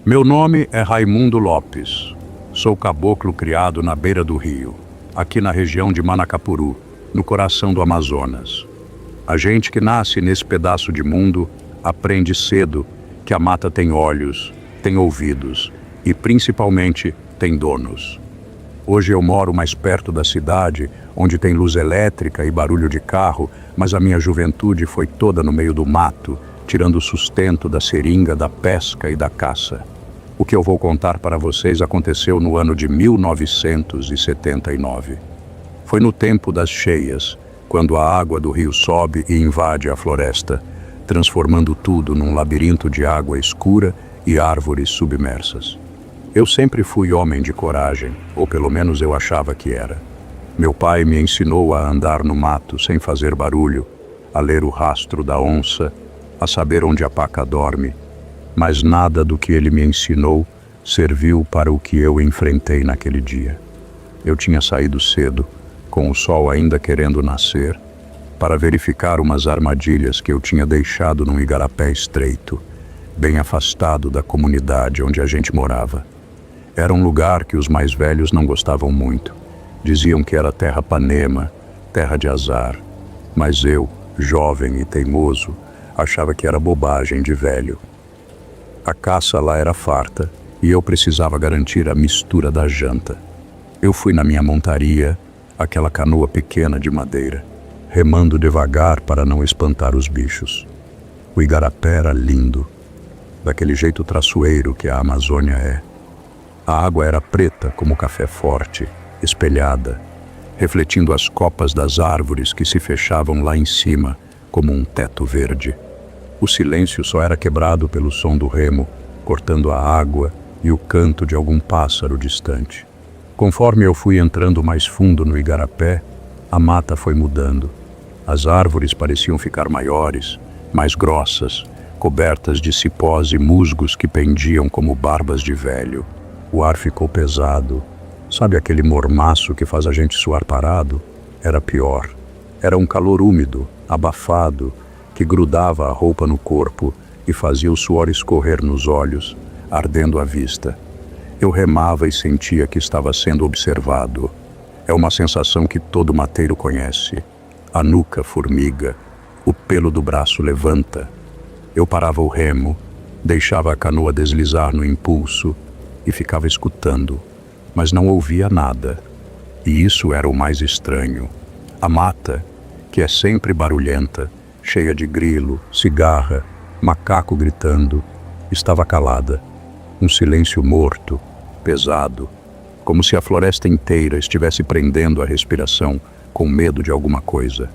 Meu nome é Raimundo Lopes. Sou caboclo criado na beira do rio, aqui na região de Manacapuru, no coração do Amazonas. A gente que nasce nesse pedaço de mundo aprende cedo que a mata tem olhos, tem ouvidos e, principalmente, tem donos. Hoje eu moro mais perto da cidade, onde tem luz elétrica e barulho de carro, mas a minha juventude foi toda no meio do mato, tirando o sustento da seringa, da pesca e da caça. O que eu vou contar para vocês aconteceu no ano de 1979. Foi no tempo das cheias, quando a água do rio sobe e invade a floresta, transformando tudo num labirinto de água escura e árvores submersas. Eu sempre fui homem de coragem, ou pelo menos eu achava que era. Meu pai me ensinou a andar no mato sem fazer barulho, a ler o rastro da onça, a saber onde a paca dorme, mas nada do que ele me ensinou serviu para o que eu enfrentei naquele dia. Eu tinha saído cedo, com o sol ainda querendo nascer, para verificar umas armadilhas que eu tinha deixado num igarapé estreito, bem afastado da comunidade onde a gente morava. Era um lugar que os mais velhos não gostavam muito. Diziam que era terra panema, terra de azar. Mas eu, jovem e teimoso, achava que era bobagem de velho. A caça lá era farta e eu precisava garantir a mistura da janta. Eu fui na minha montaria, aquela canoa pequena de madeira, remando devagar para não espantar os bichos. O igarapé era lindo, daquele jeito traiçoeiro que a Amazônia é. A água era preta como café forte, espelhada, refletindo as copas das árvores que se fechavam lá em cima, como um teto verde. O silêncio só era quebrado pelo som do remo, cortando a água e o canto de algum pássaro distante. Conforme eu fui entrando mais fundo no igarapé, a mata foi mudando. As árvores pareciam ficar maiores, mais grossas, cobertas de cipós e musgos que pendiam como barbas de velho. O ar ficou pesado. Sabe aquele mormaço que faz a gente suar parado? Era pior. Era um calor úmido, abafado, que grudava a roupa no corpo e fazia o suor escorrer nos olhos, ardendo a vista. Eu remava e sentia que estava sendo observado. É uma sensação que todo mateiro conhece. A nuca formiga, o pelo do braço levanta. Eu parava o remo, deixava a canoa deslizar no impulso e ficava escutando, mas não ouvia nada. E isso era o mais estranho. A mata, que é sempre barulhenta, cheia de grilo, cigarra, macaco gritando, estava calada. Um silêncio morto, pesado, como se a floresta inteira estivesse prendendo a respiração com medo de alguma coisa.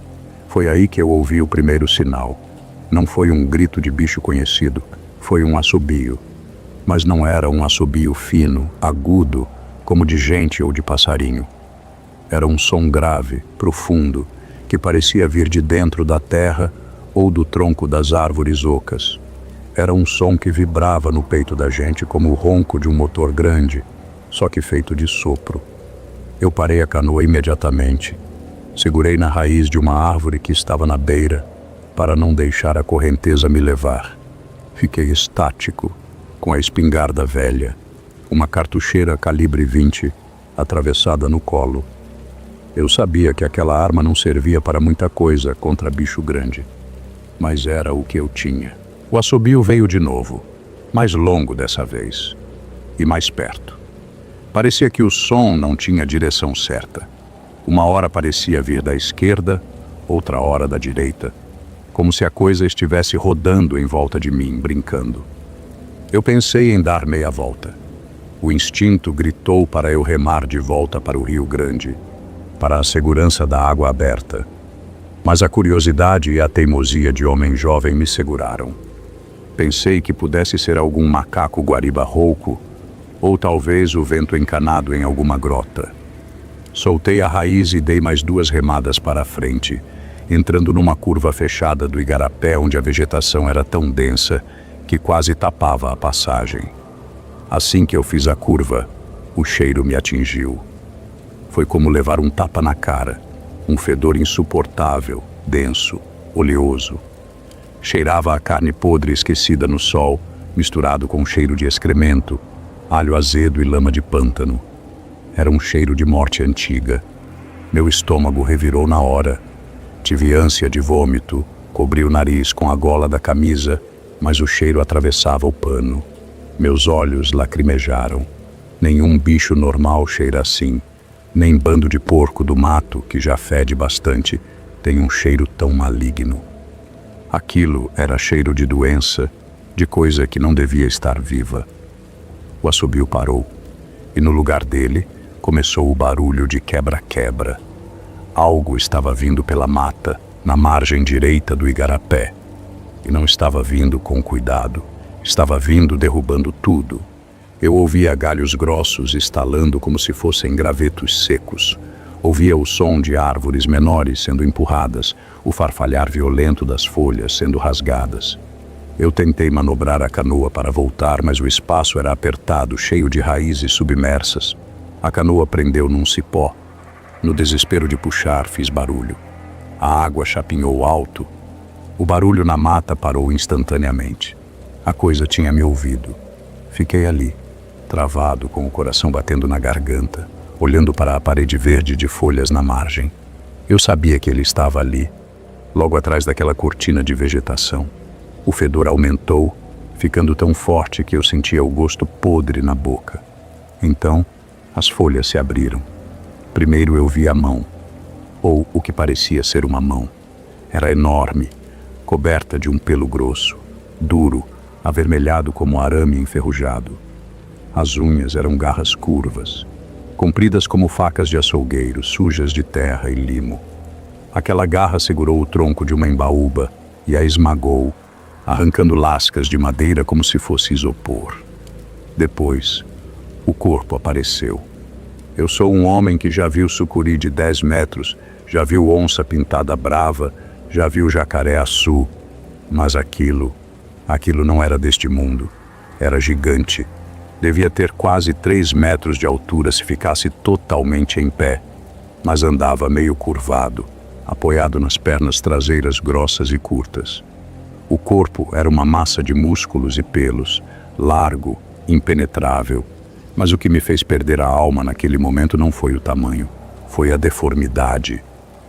Foi aí que eu ouvi o primeiro sinal. Não foi um grito de bicho conhecido, foi um assobio. Mas não era um assobio fino, agudo, como de gente ou de passarinho. Era um som grave, profundo, que parecia vir de dentro da terra ou do tronco das árvores ocas. Era um som que vibrava no peito da gente como o ronco de um motor grande, só que feito de sopro. Eu parei a canoa imediatamente. Segurei na raiz de uma árvore que estava na beira, para não deixar a correnteza me levar. Fiquei estático, com a espingarda velha, uma cartucheira calibre 20, atravessada no colo. Eu sabia que aquela arma não servia para muita coisa contra bicho grande, mas era o que eu tinha. O assobio veio de novo, mais longo dessa vez, e mais perto. Parecia que o som não tinha direção certa. Uma hora parecia vir da esquerda, outra hora da direita, como se a coisa estivesse rodando em volta de mim, brincando. Eu pensei em dar meia volta. O instinto gritou para eu remar de volta para o Rio Grande, para a segurança da água aberta. Mas a curiosidade e a teimosia de homem jovem me seguraram. Pensei que pudesse ser algum macaco guariba rouco, ou talvez o vento encanado em alguma grota. Soltei a raiz e dei mais 2 remadas para a frente, entrando numa curva fechada do igarapé onde a vegetação era tão densa que quase tapava a passagem. Assim que eu fiz a curva, o cheiro me atingiu. Foi como levar um tapa na cara, um fedor insuportável, denso, oleoso. Cheirava a carne podre esquecida no sol, misturado com um cheiro de excremento, alho azedo e lama de pântano. Era um cheiro de morte antiga. Meu estômago revirou na hora. Tive ânsia de vômito, cobri o nariz com a gola da camisa, mas o cheiro atravessava o pano. Meus olhos lacrimejaram. Nenhum bicho normal cheira assim. Nem bando de porco do mato, que já fede bastante, tem um cheiro tão maligno. Aquilo era cheiro de doença, de coisa que não devia estar viva. O assobio parou, e no lugar dele começou o barulho de quebra-quebra. Algo estava vindo pela mata, na margem direita do igarapé. E não estava vindo com cuidado. Estava vindo derrubando tudo. Eu ouvia galhos grossos estalando como se fossem gravetos secos. Ouvia o som de árvores menores sendo empurradas, o farfalhar violento das folhas sendo rasgadas. Eu tentei manobrar a canoa para voltar, mas o espaço era apertado, cheio de raízes submersas. A canoa prendeu num cipó. No desespero de puxar, fiz barulho. A água chapinhou alto. O barulho na mata parou instantaneamente. A coisa tinha me ouvido. Fiquei ali, travado, com o coração batendo na garganta, olhando para a parede verde de folhas na margem. Eu sabia que ele estava ali, logo atrás daquela cortina de vegetação. O fedor aumentou, ficando tão forte que eu sentia o gosto podre na boca. Então, as folhas se abriram. Primeiro eu vi a mão, ou o que parecia ser uma mão. Era enorme, coberta de um pelo grosso, duro, avermelhado como arame enferrujado. As unhas eram garras curvas, compridas como facas de açougueiro, sujas de terra e limo. Aquela garra segurou o tronco de uma embaúba e a esmagou, arrancando lascas de madeira como se fosse isopor. Depois, o corpo apareceu. Eu sou um homem que já viu sucuri de 10 metros, já viu onça pintada brava, já viu jacaré-açu, mas aquilo não era deste mundo. Era gigante. Devia ter quase 3 metros de altura se ficasse totalmente em pé, mas andava meio curvado, apoiado nas pernas traseiras grossas e curtas. O corpo era uma massa de músculos e pelos, largo, impenetrável. Mas o que me fez perder a alma naquele momento não foi o tamanho, foi a deformidade.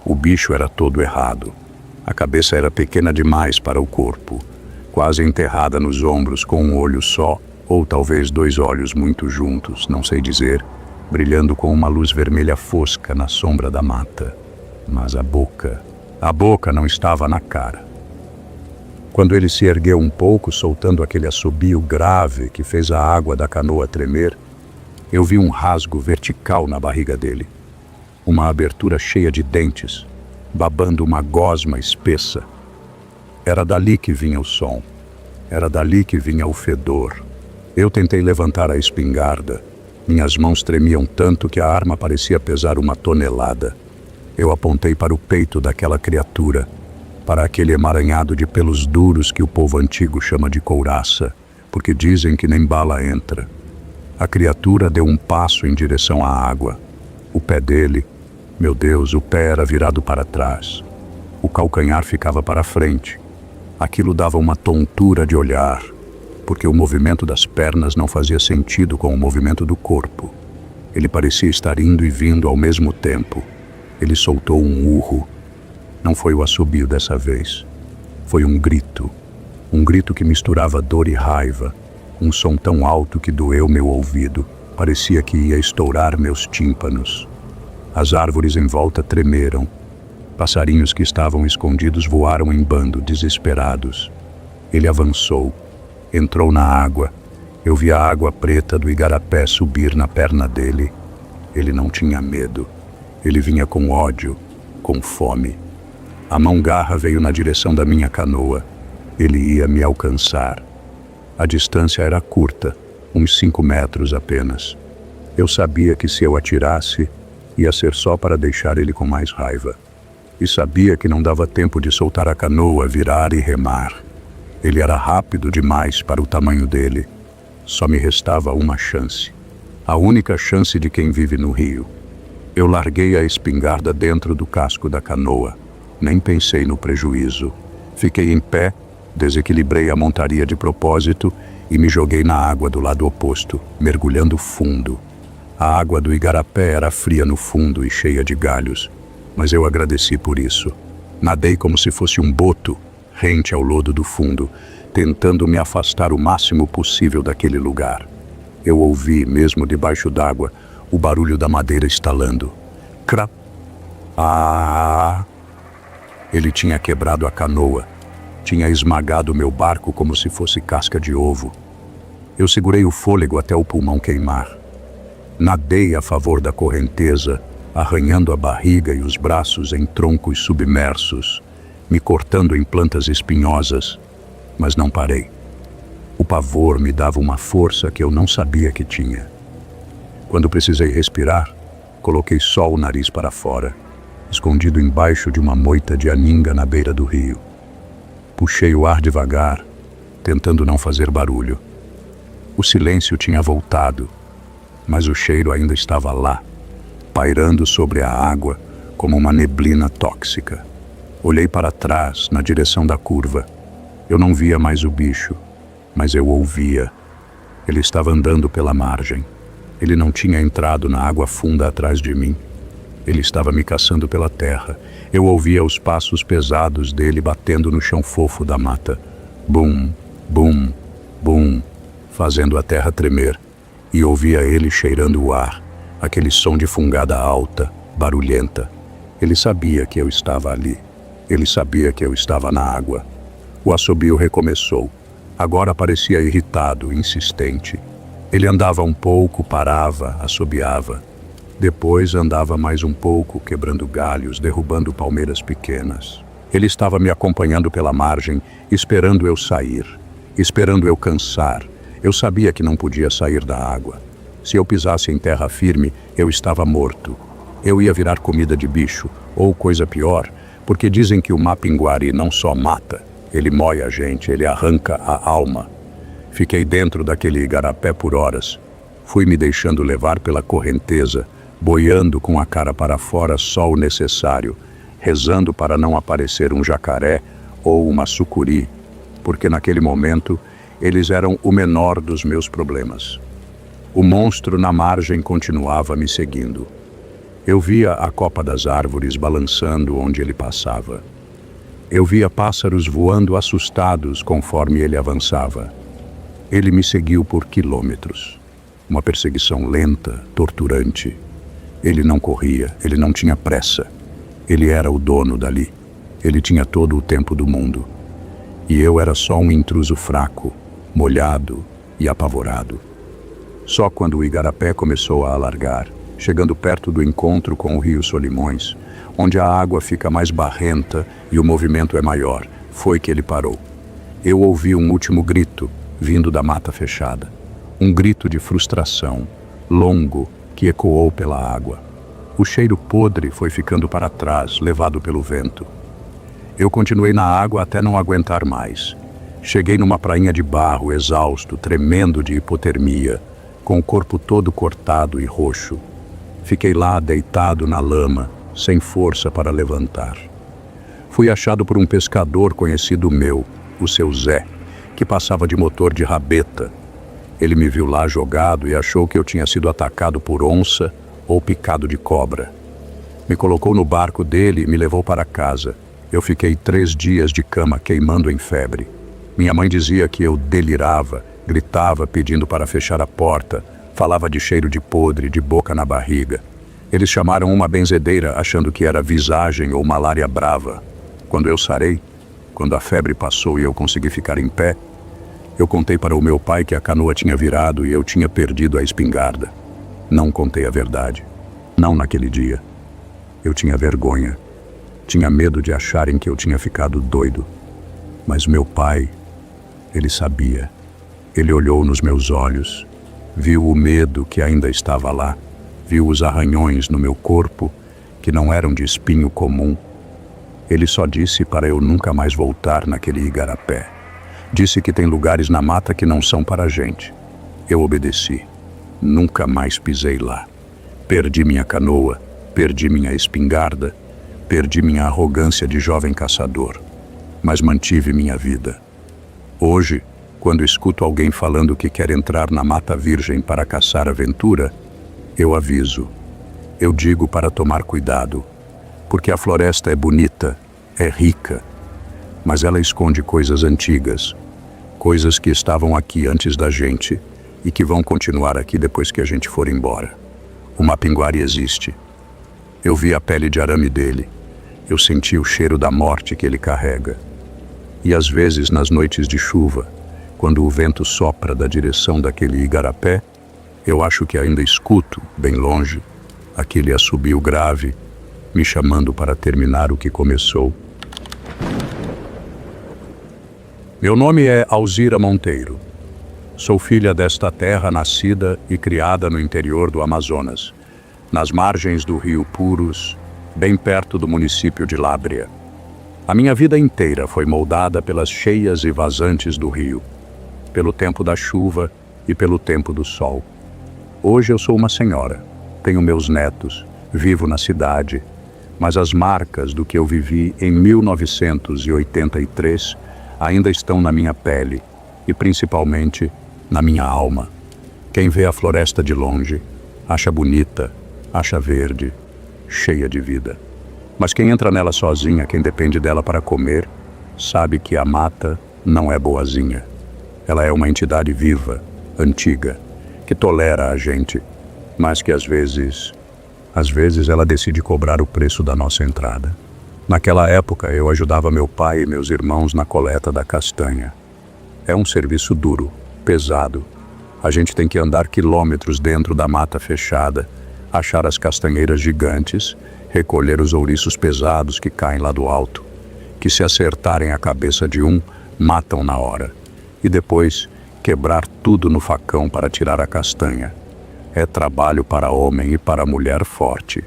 O bicho era todo errado. A cabeça era pequena demais para o corpo, quase enterrada nos ombros com um olho só, ou talvez 2 olhos muito juntos, não sei dizer, brilhando com uma luz vermelha fosca na sombra da mata. Mas a boca não estava na cara. Quando ele se ergueu um pouco, soltando aquele assobio grave que fez a água da canoa tremer, eu vi um rasgo vertical na barriga dele. Uma abertura cheia de dentes, babando uma gosma espessa. Era dali que vinha o som. Era dali que vinha o fedor. Eu tentei levantar a espingarda. Minhas mãos tremiam tanto que a arma parecia pesar 1 tonelada. Eu apontei para o peito daquela criatura, para aquele emaranhado de pelos duros que o povo antigo chama de couraça, porque dizem que nem bala entra. A criatura deu um passo em direção à água. O pé dele, meu Deus, o pé era virado para trás. O calcanhar ficava para frente. Aquilo dava uma tontura de olhar, porque o movimento das pernas não fazia sentido com o movimento do corpo. Ele parecia estar indo e vindo ao mesmo tempo. Ele soltou um urro. Não foi o assobio dessa vez. Foi um grito que misturava dor e raiva. Um som tão alto que doeu meu ouvido. Parecia que ia estourar meus tímpanos. As árvores em volta tremeram. Passarinhos que estavam escondidos voaram em bando, desesperados. Ele avançou. Entrou na água. Eu vi a água preta do igarapé subir na perna dele. Ele não tinha medo. Ele vinha com ódio, com fome. A mão-garra veio na direção da minha canoa. Ele ia me alcançar. A distância era curta, uns 5 metros apenas. Eu sabia que se eu atirasse, ia ser só para deixar ele com mais raiva. E sabia que não dava tempo de soltar a canoa, virar e remar. Ele era rápido demais para o tamanho dele. Só me restava uma chance. A única chance de quem vive no rio. Eu larguei a espingarda dentro do casco da canoa. Nem pensei no prejuízo. Fiquei em pé, Desequilibrei a montaria de propósito e me joguei na água do lado oposto, mergulhando fundo. A água do igarapé era fria no fundo e cheia de galhos, mas eu agradeci por isso. Nadei como se fosse um boto, rente ao lodo do fundo, tentando me afastar o máximo possível daquele lugar. Eu ouvi, mesmo debaixo d'água, o barulho da madeira estalando. Crap! Ah! Ele tinha quebrado a canoa. Tinha esmagado meu barco como se fosse casca de ovo. Eu segurei o fôlego até o pulmão queimar. Nadei a favor da correnteza, arranhando a barriga e os braços em troncos submersos, me cortando em plantas espinhosas, mas não parei. O pavor me dava uma força que eu não sabia que tinha. Quando precisei respirar, coloquei só o nariz para fora, escondido embaixo de uma moita de aninga na beira do rio. Puxei o ar devagar, tentando não fazer barulho. O silêncio tinha voltado, mas o cheiro ainda estava lá, pairando sobre a água como uma neblina tóxica. Olhei para trás, na direção da curva. Eu não via mais o bicho, mas eu ouvia. Ele estava andando pela margem. Ele não tinha entrado na água funda atrás de mim. Ele estava me caçando pela terra. Eu ouvia os passos pesados dele batendo no chão fofo da mata. Bum, bum, bum, fazendo a terra tremer. E ouvia ele cheirando o ar, aquele som de fungada alta, barulhenta. Ele sabia que eu estava ali. Ele sabia que eu estava na água. O assobio recomeçou. Agora parecia irritado, insistente. Ele andava um pouco, parava, assobiava. Depois andava mais um pouco, quebrando galhos, derrubando palmeiras pequenas. Ele estava me acompanhando pela margem, esperando eu sair, esperando eu cansar. Eu sabia que não podia sair da água. Se eu pisasse em terra firme, eu estava morto. Eu ia virar comida de bicho, ou coisa pior, porque dizem que o mapinguari não só mata, ele mói a gente, ele arranca a alma. Fiquei dentro daquele igarapé por horas. Fui me deixando levar pela correnteza, boiando com a cara para fora só o necessário, rezando para não aparecer um jacaré ou uma sucuri, porque naquele momento eles eram o menor dos meus problemas. O monstro na margem continuava me seguindo. Eu via a copa das árvores balançando onde ele passava. Eu via pássaros voando assustados conforme ele avançava. Ele me seguiu por quilômetros. Uma perseguição lenta, torturante. Ele não corria, ele não tinha pressa. Ele era o dono dali. Ele tinha todo o tempo do mundo. E eu era só um intruso fraco, molhado e apavorado. Só quando o igarapé começou a alargar, chegando perto do encontro com o rio Solimões, onde a água fica mais barrenta e o movimento é maior, foi que ele parou. Eu ouvi um último grito, vindo da mata fechada. Um grito de frustração, longo, que ecoou pela água. O cheiro podre foi ficando para trás, levado pelo vento. Eu continuei na água até não aguentar mais. Cheguei numa prainha de barro, exausto, tremendo de hipotermia, com o corpo todo cortado e roxo. Fiquei lá deitado na lama, sem força para levantar. Fui achado por um pescador conhecido meu, o seu Zé, que passava de motor de rabeta. Ele me viu lá jogado e achou que eu tinha sido atacado por onça ou picado de cobra. Me colocou no barco dele e me levou para casa. Eu fiquei 3 dias de cama queimando em febre. Minha mãe dizia que eu delirava, gritava pedindo para fechar a porta, falava de cheiro de podre, de boca na barriga. Eles chamaram uma benzedeira achando que era visagem ou malária brava. Quando eu sarei, quando a febre passou e eu consegui ficar em pé, eu contei para o meu pai que a canoa tinha virado e eu tinha perdido a espingarda. Não contei a verdade. Não naquele dia. Eu tinha vergonha. Tinha medo de acharem que eu tinha ficado doido. Mas meu pai, ele sabia. Ele olhou nos meus olhos, viu o medo que ainda estava lá, viu os arranhões no meu corpo, que não eram de espinho comum. Ele só disse para eu nunca mais voltar naquele igarapé. Disse que tem lugares na mata que não são para a gente. Eu obedeci. Nunca mais pisei lá. Perdi minha canoa, perdi minha espingarda, perdi minha arrogância de jovem caçador. Mas mantive minha vida. Hoje, quando escuto alguém falando que quer entrar na Mata Virgem para caçar aventura, eu aviso. Eu digo para tomar cuidado, porque a floresta é bonita, é rica, mas ela esconde coisas antigas, coisas que estavam aqui antes da gente e que vão continuar aqui depois que a gente for embora. O Mapinguari existe. Eu vi a pele de arame dele, eu senti o cheiro da morte que ele carrega. E às vezes, nas noites de chuva, quando o vento sopra da direção daquele igarapé, eu acho que ainda escuto, bem longe, aquele assobio grave, me chamando para terminar o que começou. Meu nome é Alzira Monteiro. Sou filha desta terra nascida e criada no interior do Amazonas, nas margens do rio Purus, bem perto do município de Lábrea. A minha vida inteira foi moldada pelas cheias e vazantes do rio, pelo tempo da chuva e pelo tempo do sol. Hoje eu sou uma senhora, tenho meus netos, vivo na cidade, mas as marcas do que eu vivi em 1983 ainda estão na minha pele e principalmente na minha alma. Quem vê a floresta de longe, acha bonita, acha verde, cheia de vida. Mas quem entra nela sozinha, quem depende dela para comer, sabe que a mata não é boazinha. Ela é uma entidade viva, antiga, que tolera a gente, mas que às vezes ela decide cobrar o preço da nossa entrada. Naquela época eu ajudava meu pai e meus irmãos na coleta da castanha. É um serviço duro, pesado. A gente tem que andar quilômetros dentro da mata fechada, achar as castanheiras gigantes, recolher os ouriços pesados que caem lá do alto, que se acertarem a cabeça de um, matam na hora. E depois quebrar tudo no facão para tirar a castanha. É trabalho para homem e para mulher forte.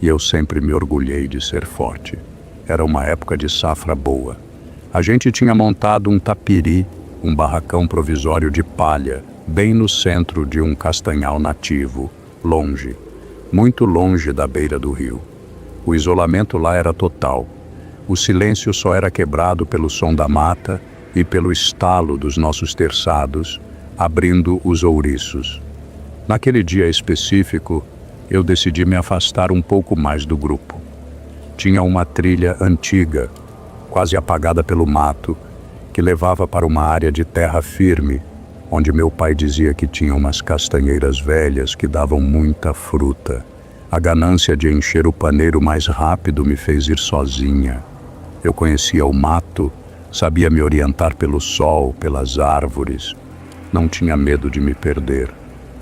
E eu sempre me orgulhei de ser forte. Era uma época de safra boa. A gente tinha montado um tapiri, um barracão provisório de palha, bem no centro de um castanhal nativo, longe, muito longe da beira do rio. O isolamento lá era total. O silêncio só era quebrado pelo som da mata e pelo estalo dos nossos terçados, abrindo os ouriços. Naquele dia específico, eu decidi me afastar um pouco mais do grupo. Tinha uma trilha antiga, quase apagada pelo mato, que levava para uma área de terra firme, onde meu pai dizia que tinha umas castanheiras velhas que davam muita fruta. A ganância de encher o paneiro mais rápido me fez ir sozinha. Eu conhecia o mato, sabia me orientar pelo sol, pelas árvores. Não tinha medo de me perder.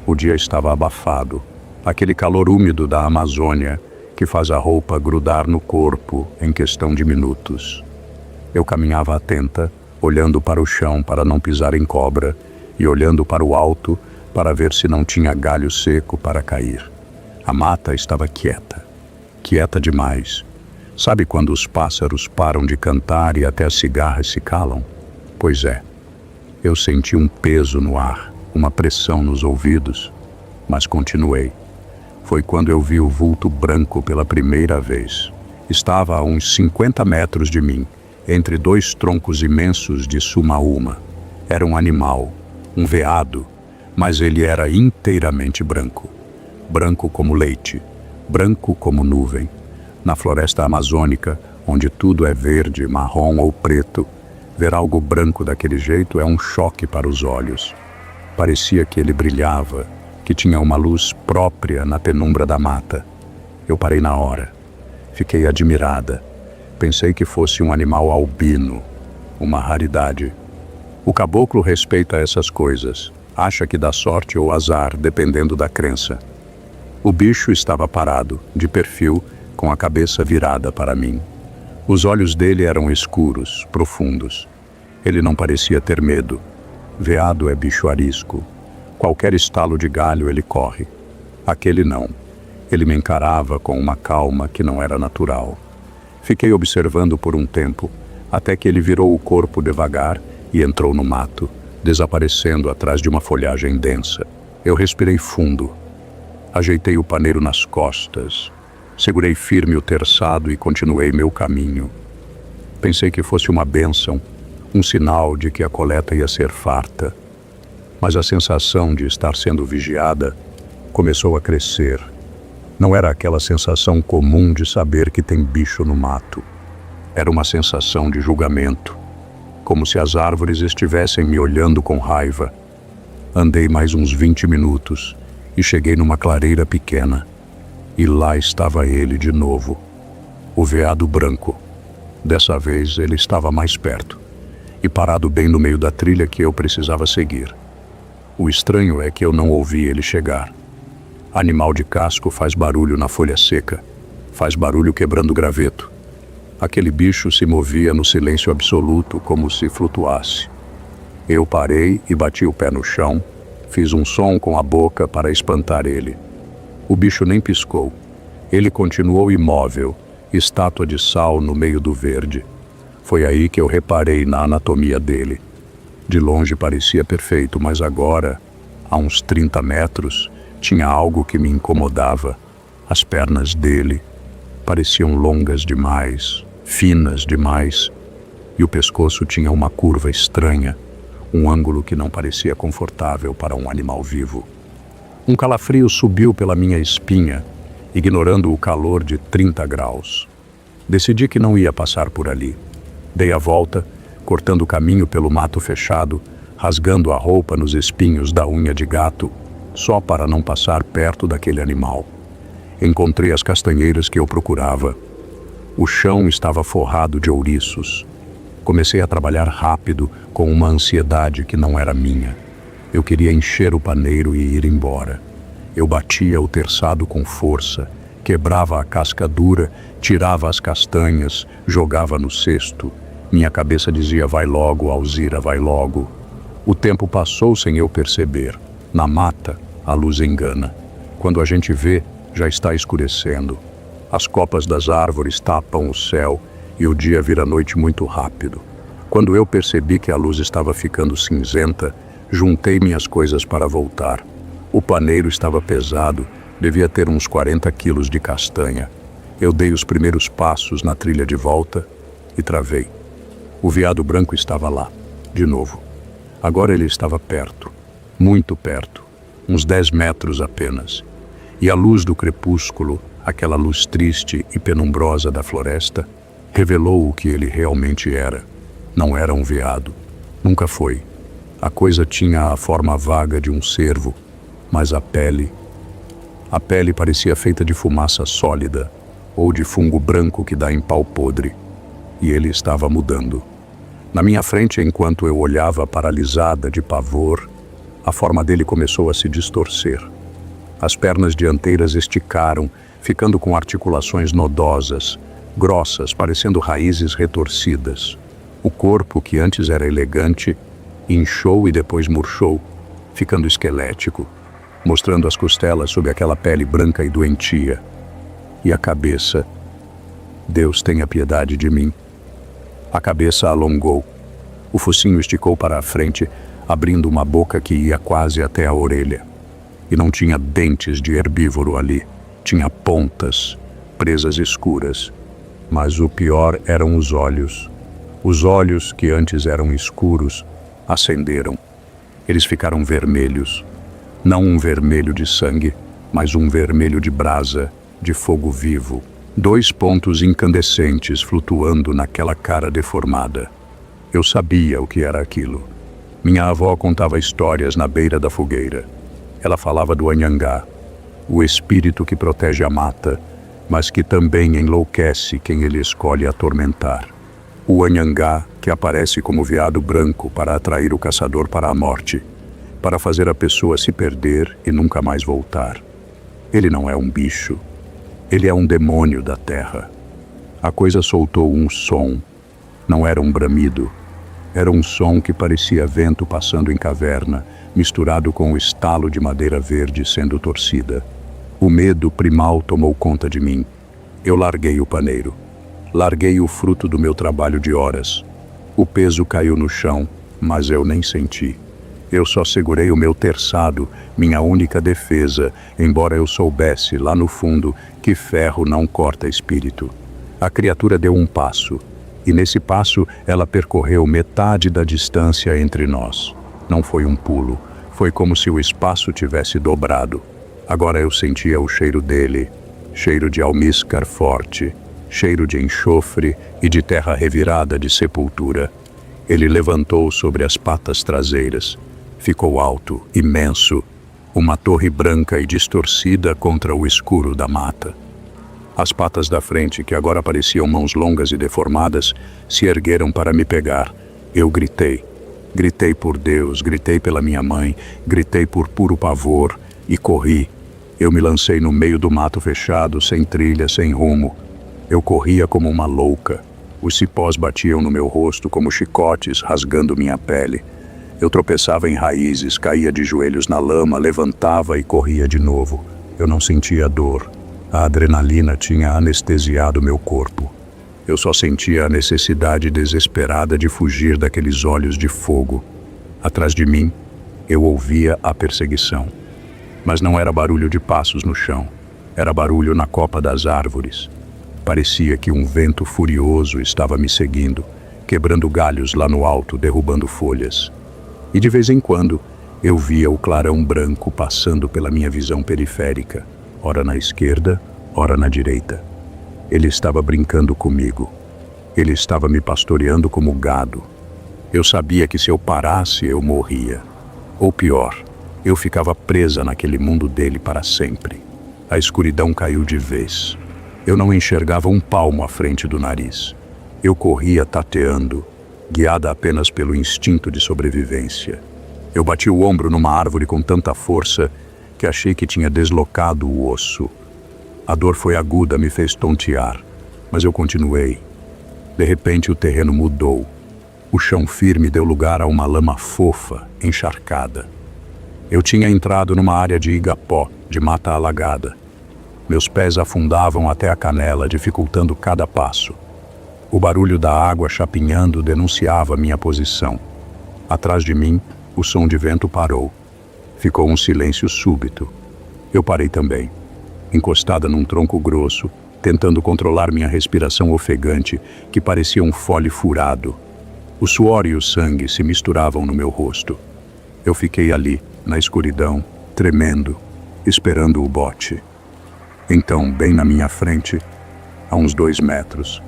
O dia estava abafado, aquele calor úmido da Amazônia que faz a roupa grudar no corpo em questão de minutos. Eu caminhava atenta, olhando para o chão para não pisar em cobra e olhando para o alto para ver se não tinha galho seco para cair. A mata estava quieta, quieta demais. Sabe quando os pássaros param de cantar e até as cigarras se calam? Pois é, eu senti um peso no ar, uma pressão nos ouvidos, mas continuei. Foi quando eu vi o vulto branco pela primeira vez. Estava a uns 50 metros de mim, entre dois troncos imensos de sumaúma. Era um animal, um veado, mas ele era inteiramente branco. Branco como leite, branco como nuvem. Na floresta amazônica, onde tudo é verde, marrom ou preto, ver algo branco daquele jeito é um choque para os olhos. Parecia que ele brilhava, que tinha uma luz própria na penumbra da mata. Eu parei na hora. Fiquei admirada. Pensei que fosse um animal albino, uma raridade. O caboclo respeita essas coisas. Acha que dá sorte ou azar, dependendo da crença. O bicho estava parado, de perfil, com a cabeça virada para mim. Os olhos dele eram escuros, profundos. Ele não parecia ter medo. Veado é bicho arisco. Qualquer estalo de galho ele corre. Aquele não. Ele me encarava com uma calma que não era natural. Fiquei observando por um tempo, até que ele virou o corpo devagar e entrou no mato, desaparecendo atrás de uma folhagem densa. Eu respirei fundo. Ajeitei o paneiro nas costas. Segurei firme o terçado e continuei meu caminho. Pensei que fosse uma bênção, um sinal de que a coleta ia ser farta. Mas a sensação de estar sendo vigiada começou a crescer. Não era aquela sensação comum de saber que tem bicho no mato. Era uma sensação de julgamento, como se as árvores estivessem me olhando com raiva. Andei mais uns 20 minutos e cheguei numa clareira pequena. E lá estava ele de novo, o veado branco. Dessa vez ele estava mais perto e parado bem no meio da trilha que eu precisava seguir. O estranho é que eu não ouvi ele chegar. Animal de casco faz barulho na folha seca, faz barulho quebrando graveto. Aquele bicho se movia no silêncio absoluto, como se flutuasse. Eu parei e bati o pé no chão, fiz um som com a boca para espantar ele. O bicho nem piscou. Ele continuou imóvel, estátua de sal no meio do verde. Foi aí que eu reparei na anatomia dele. De longe parecia perfeito, mas agora, a uns 30 metros, tinha algo que me incomodava. As pernas dele pareciam longas demais, finas demais, e o pescoço tinha uma curva estranha, um ângulo que não parecia confortável para um animal vivo. Um calafrio subiu pela minha espinha, ignorando o calor de 30 graus. Decidi que não ia passar por ali. Dei a volta, cortando o caminho pelo mato fechado, rasgando a roupa nos espinhos da unha de gato, só para não passar perto daquele animal. Encontrei as castanheiras que eu procurava. O chão estava forrado de ouriços. Comecei a trabalhar rápido, com uma ansiedade que não era minha. Eu queria encher o paneiro e ir embora. Eu batia o terçado com força, quebrava a casca dura, tirava as castanhas, jogava no cesto. Minha cabeça dizia: vai logo, Alzira, vai logo. O tempo passou sem eu perceber. Na mata, a luz engana. Quando a gente vê, já está escurecendo. As copas das árvores tapam o céu e o dia vira noite muito rápido. Quando eu percebi que a luz estava ficando cinzenta, juntei minhas coisas para voltar. O paneiro estava pesado, devia ter uns 40 quilos de castanha. Eu dei os primeiros passos na trilha de volta e travei. O veado branco estava lá, de novo. Agora ele estava perto, muito perto, uns 10 metros apenas. E a luz do crepúsculo, aquela luz triste e penumbrosa da floresta, revelou o que ele realmente era. Não era um veado. Nunca foi. A coisa tinha a forma vaga de um cervo, mas a pele parecia feita de fumaça sólida ou de fungo branco que dá em pau podre. E ele estava mudando. Na minha frente, enquanto eu olhava paralisada de pavor, a forma dele começou a se distorcer. As pernas dianteiras esticaram, ficando com articulações nodosas, grossas, parecendo raízes retorcidas. O corpo, que antes era elegante, inchou e depois murchou, ficando esquelético, mostrando as costelas sob aquela pele branca e doentia. E a cabeça... Deus tenha piedade de mim. A cabeça alongou. O focinho esticou para a frente, abrindo uma boca que ia quase até a orelha. E não tinha dentes de herbívoro ali. Tinha pontas, presas escuras. Mas o pior eram os olhos. Os olhos, que antes eram escuros, acenderam. Eles ficaram vermelhos. Não um vermelho de sangue, mas um vermelho de brasa, de fogo vivo. 2 pontos incandescentes flutuando naquela cara deformada. Eu sabia o que era aquilo. Minha avó contava histórias na beira da fogueira. Ela falava do Anhangá, o espírito que protege a mata, mas que também enlouquece quem ele escolhe atormentar. O Anhangá, que aparece como veado branco para atrair o caçador para a morte, para fazer a pessoa se perder e nunca mais voltar. Ele não é um bicho. Ele é um demônio da terra. A coisa soltou um som. Não era um bramido. Era um som que parecia vento passando em caverna, misturado com o estalo de madeira verde sendo torcida. O medo primal tomou conta de mim. Eu larguei o paneiro. Larguei o fruto do meu trabalho de horas. O peso caiu no chão, mas eu nem senti. Eu só segurei o meu terçado, minha única defesa, embora eu soubesse, lá no fundo, que ferro não corta espírito. A criatura deu um passo, e nesse passo ela percorreu metade da distância entre nós. Não foi um pulo, foi como se o espaço tivesse dobrado. Agora eu sentia o cheiro dele, cheiro de almíscar forte, cheiro de enxofre e de terra revirada de sepultura. Ele levantou sobre as patas traseiras. Ficou alto, imenso, uma torre branca e distorcida contra o escuro da mata. As patas da frente, que agora pareciam mãos longas e deformadas, se ergueram para me pegar. Eu gritei. Gritei por Deus, gritei pela minha mãe, gritei por puro pavor e corri. Eu me lancei no meio do mato fechado, sem trilha, sem rumo. Eu corria como uma louca. Os cipós batiam no meu rosto como chicotes, rasgando minha pele. Eu tropeçava em raízes, caía de joelhos na lama, levantava e corria de novo. Eu não sentia dor. A adrenalina tinha anestesiado meu corpo. Eu só sentia a necessidade desesperada de fugir daqueles olhos de fogo. Atrás de mim, eu ouvia a perseguição. Mas não era barulho de passos no chão. Era barulho na copa das árvores. Parecia que um vento furioso estava me seguindo, quebrando galhos lá no alto, derrubando folhas. E de vez em quando, eu via o clarão branco passando pela minha visão periférica, ora na esquerda, ora na direita. Ele estava brincando comigo. Ele estava me pastoreando como gado. Eu sabia que se eu parasse, eu morria. Ou pior, eu ficava presa naquele mundo dele para sempre. A escuridão caiu de vez. Eu não enxergava um palmo à frente do nariz. Eu corria tateando, guiada apenas pelo instinto de sobrevivência. Eu bati o ombro numa árvore com tanta força que achei que tinha deslocado o osso. A dor foi aguda, me fez tontear, mas eu continuei. De repente o terreno mudou. O chão firme deu lugar a uma lama fofa, encharcada. Eu tinha entrado numa área de igapó, de mata alagada. Meus pés afundavam até a canela, dificultando cada passo. O barulho da água chapinhando denunciava minha posição. Atrás de mim, o som de vento parou. Ficou um silêncio súbito. Eu parei também, encostada num tronco grosso, tentando controlar minha respiração ofegante, que parecia um fole furado. O suor e o sangue se misturavam no meu rosto. Eu fiquei ali, na escuridão, tremendo, esperando o bote. Então, bem na minha frente, a uns 2 metros,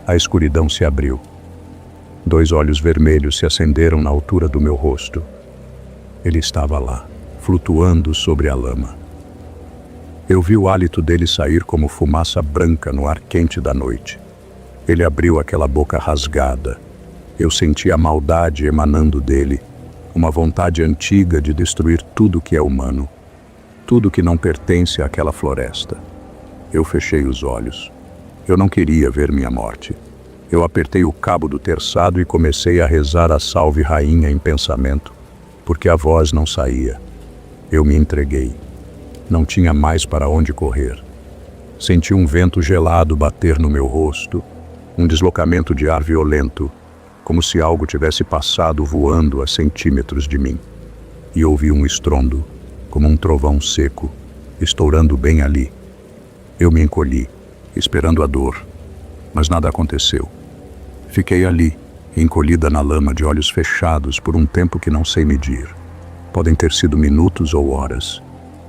a escuridão se abriu. 2 olhos vermelhos se acenderam na altura do meu rosto. Ele estava lá, flutuando sobre a lama. Eu vi o hálito dele sair como fumaça branca no ar quente da noite. Ele abriu aquela boca rasgada. Eu senti a maldade emanando dele, uma vontade antiga de destruir tudo que é humano, tudo que não pertence àquela floresta. Eu fechei os olhos. Eu não queria ver minha morte. Eu apertei o cabo do terçado e comecei a rezar a Salve Rainha em pensamento, porque a voz não saía. Eu me entreguei. Não tinha mais para onde correr. Senti um vento gelado bater no meu rosto, um deslocamento de ar violento, como se algo tivesse passado voando a centímetros de mim. E ouvi um estrondo, como um trovão seco, estourando bem ali. Eu me encolhi, esperando a dor, mas nada aconteceu. Fiquei ali, encolhida na lama, de olhos fechados por um tempo que não sei medir. Podem ter sido minutos ou horas.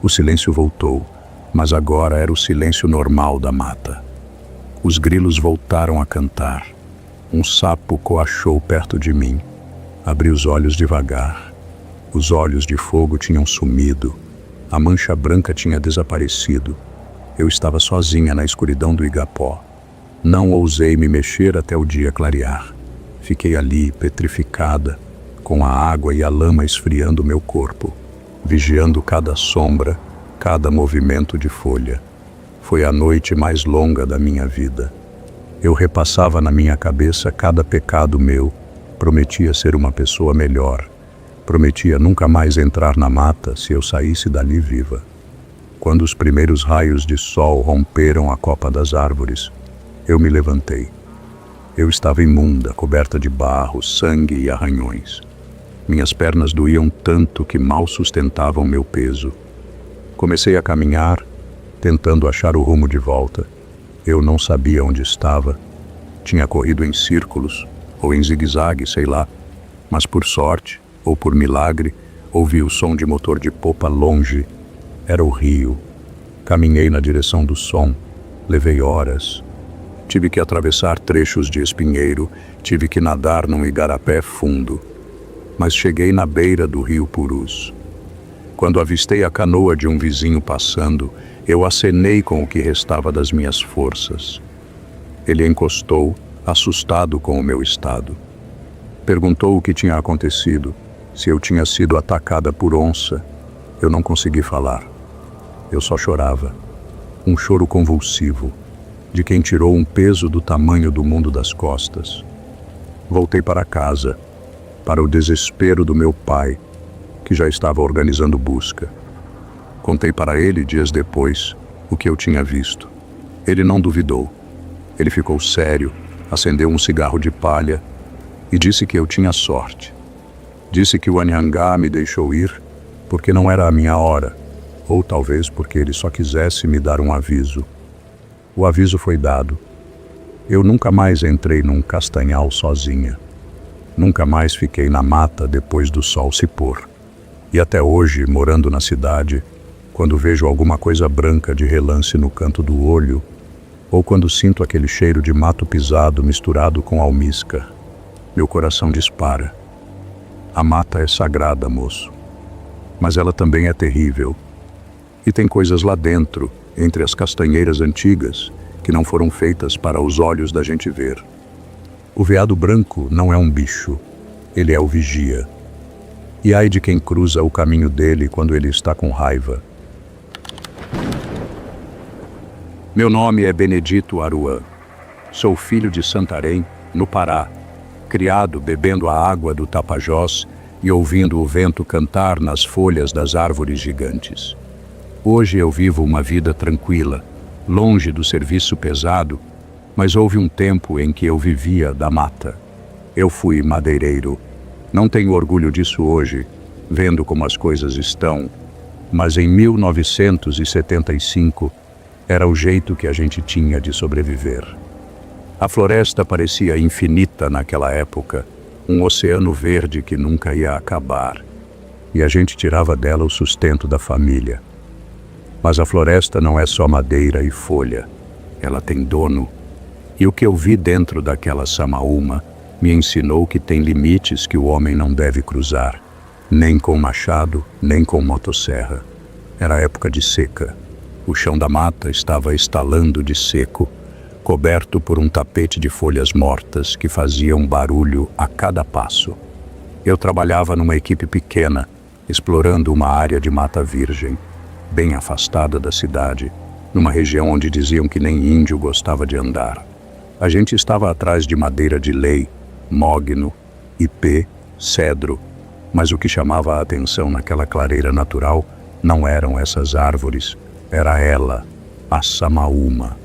O silêncio voltou, mas agora era o silêncio normal da mata. Os grilos voltaram a cantar. Um sapo coachou perto de mim. Abri os olhos devagar. Os olhos de fogo tinham sumido. A mancha branca tinha desaparecido. Eu estava sozinha na escuridão do igapó. Não ousei me mexer até o dia clarear. Fiquei ali, petrificada, com a água e a lama esfriando meu corpo, vigiando cada sombra, cada movimento de folha. Foi a noite mais longa da minha vida. Eu repassava na minha cabeça cada pecado meu, prometia ser uma pessoa melhor, prometia nunca mais entrar na mata se eu saísse dali viva. Quando os primeiros raios de sol romperam a copa das árvores, eu me levantei. Eu estava imunda, coberta de barro, sangue e arranhões. Minhas pernas doíam tanto que mal sustentavam meu peso. Comecei a caminhar, tentando achar o rumo de volta. Eu não sabia onde estava, Tinha corrido em círculos, ou em zigue-zague, sei lá, mas por sorte, ou por milagre, ouvi o som de motor de popa longe. Era o rio. Caminhei na direção do som. Levei horas. Tive que atravessar trechos de espinheiro, tive que nadar num igarapé fundo. Mas cheguei na beira do rio Purus. Quando avistei a canoa de um vizinho passando, eu acenei com o que restava das minhas forças. Ele encostou, assustado com o meu estado. Perguntou o que tinha acontecido, se eu tinha sido atacada por onça. Eu não consegui falar. Eu só chorava. Um choro convulsivo, de quem tirou um peso do tamanho do mundo das costas. Voltei para casa, para o desespero do meu pai, que já estava organizando busca. Contei para ele, dias depois, o que eu tinha visto. Ele não duvidou. Ele ficou sério, acendeu um cigarro de palha e disse que eu tinha sorte. Disse que o Anhangá me deixou ir porque não era a minha hora, ou talvez porque ele só quisesse me dar um aviso. O aviso foi dado. Eu nunca mais entrei num castanhal sozinha. Nunca mais fiquei na mata depois do sol se pôr. E até hoje, morando na cidade, quando vejo alguma coisa branca de relance no canto do olho, ou quando sinto aquele cheiro de mato pisado misturado com almíscar, meu coração dispara. A mata é sagrada, moço. Mas ela também é terrível. E tem coisas lá dentro, entre as castanheiras antigas, que não foram feitas para os olhos da gente ver. O veado branco não é um bicho, ele é o vigia. E ai de quem cruza o caminho dele quando ele está com raiva. Meu nome é Benedito Aruan. Sou filho de Santarém, no Pará, criado bebendo a água do Tapajós e ouvindo o vento cantar nas folhas das árvores gigantes. Hoje eu vivo uma vida tranquila, longe do serviço pesado, mas houve um tempo em que eu vivia da mata. Eu fui madeireiro. Não tenho orgulho disso hoje, vendo como as coisas estão, mas em 1975 era o jeito que a gente tinha de sobreviver. A floresta parecia infinita naquela época, um oceano verde que nunca ia acabar, e a gente tirava dela o sustento da família. Mas a floresta não é só madeira e folha, ela tem dono. E o que eu vi dentro daquela samaúma me ensinou que tem limites que o homem não deve cruzar, nem com machado, nem com motosserra. Era época de seca. O chão da mata estava estalando de seco, coberto por um tapete de folhas mortas que faziam barulho a cada passo. Eu trabalhava numa equipe pequena, explorando uma área de mata virgem, bem afastada da cidade, numa região onde diziam que nem índio gostava de andar. A gente estava atrás de madeira de lei, mogno, ipê, cedro, mas o que chamava a atenção naquela clareira natural não eram essas árvores, era ela, a samaúma.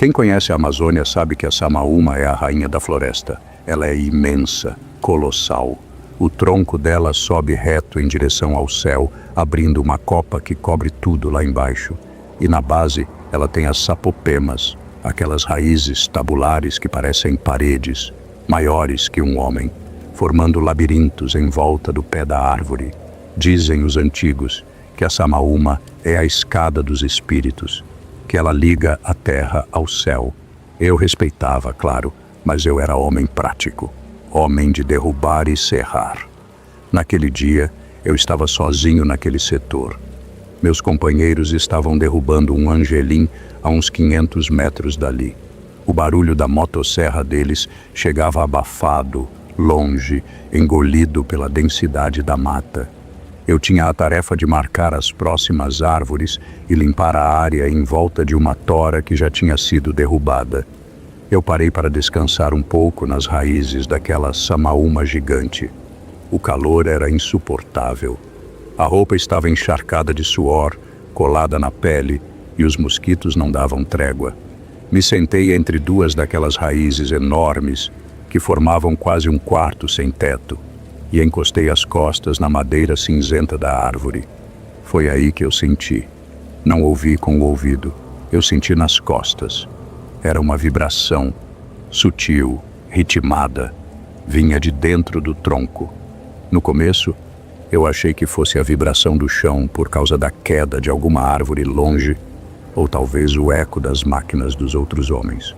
Quem conhece a Amazônia sabe que a samaúma é a rainha da floresta. Ela é imensa, colossal. O tronco dela sobe reto em direção ao céu, abrindo uma copa que cobre tudo lá embaixo. E na base ela tem as sapopemas, aquelas raízes tabulares que parecem paredes, maiores que um homem, formando labirintos em volta do pé da árvore. Dizem os antigos que a samaúma é a escada dos espíritos, que ela liga a terra ao céu. Eu respeitava, claro, mas eu era homem prático, homem de derrubar e serrar. Naquele dia, eu estava sozinho naquele setor. Meus companheiros estavam derrubando um angelim a uns 500 metros dali. O barulho da motosserra deles chegava abafado, longe, engolido pela densidade da mata. Eu tinha a tarefa de marcar as próximas árvores e limpar a área em volta de uma tora que já tinha sido derrubada. Eu parei para descansar um pouco nas raízes daquela samaúma gigante. O calor era insuportável. A roupa estava encharcada de suor, colada na pele, e os mosquitos não davam trégua. Me sentei entre duas daquelas raízes enormes que formavam quase um quarto sem teto e encostei as costas na madeira cinzenta da árvore. Foi aí que eu senti. Não ouvi com o ouvido, eu senti nas costas. Era uma vibração, sutil, ritmada, vinha de dentro do tronco. No começo, eu achei que fosse a vibração do chão por causa da queda de alguma árvore longe, ou talvez o eco das máquinas dos outros homens.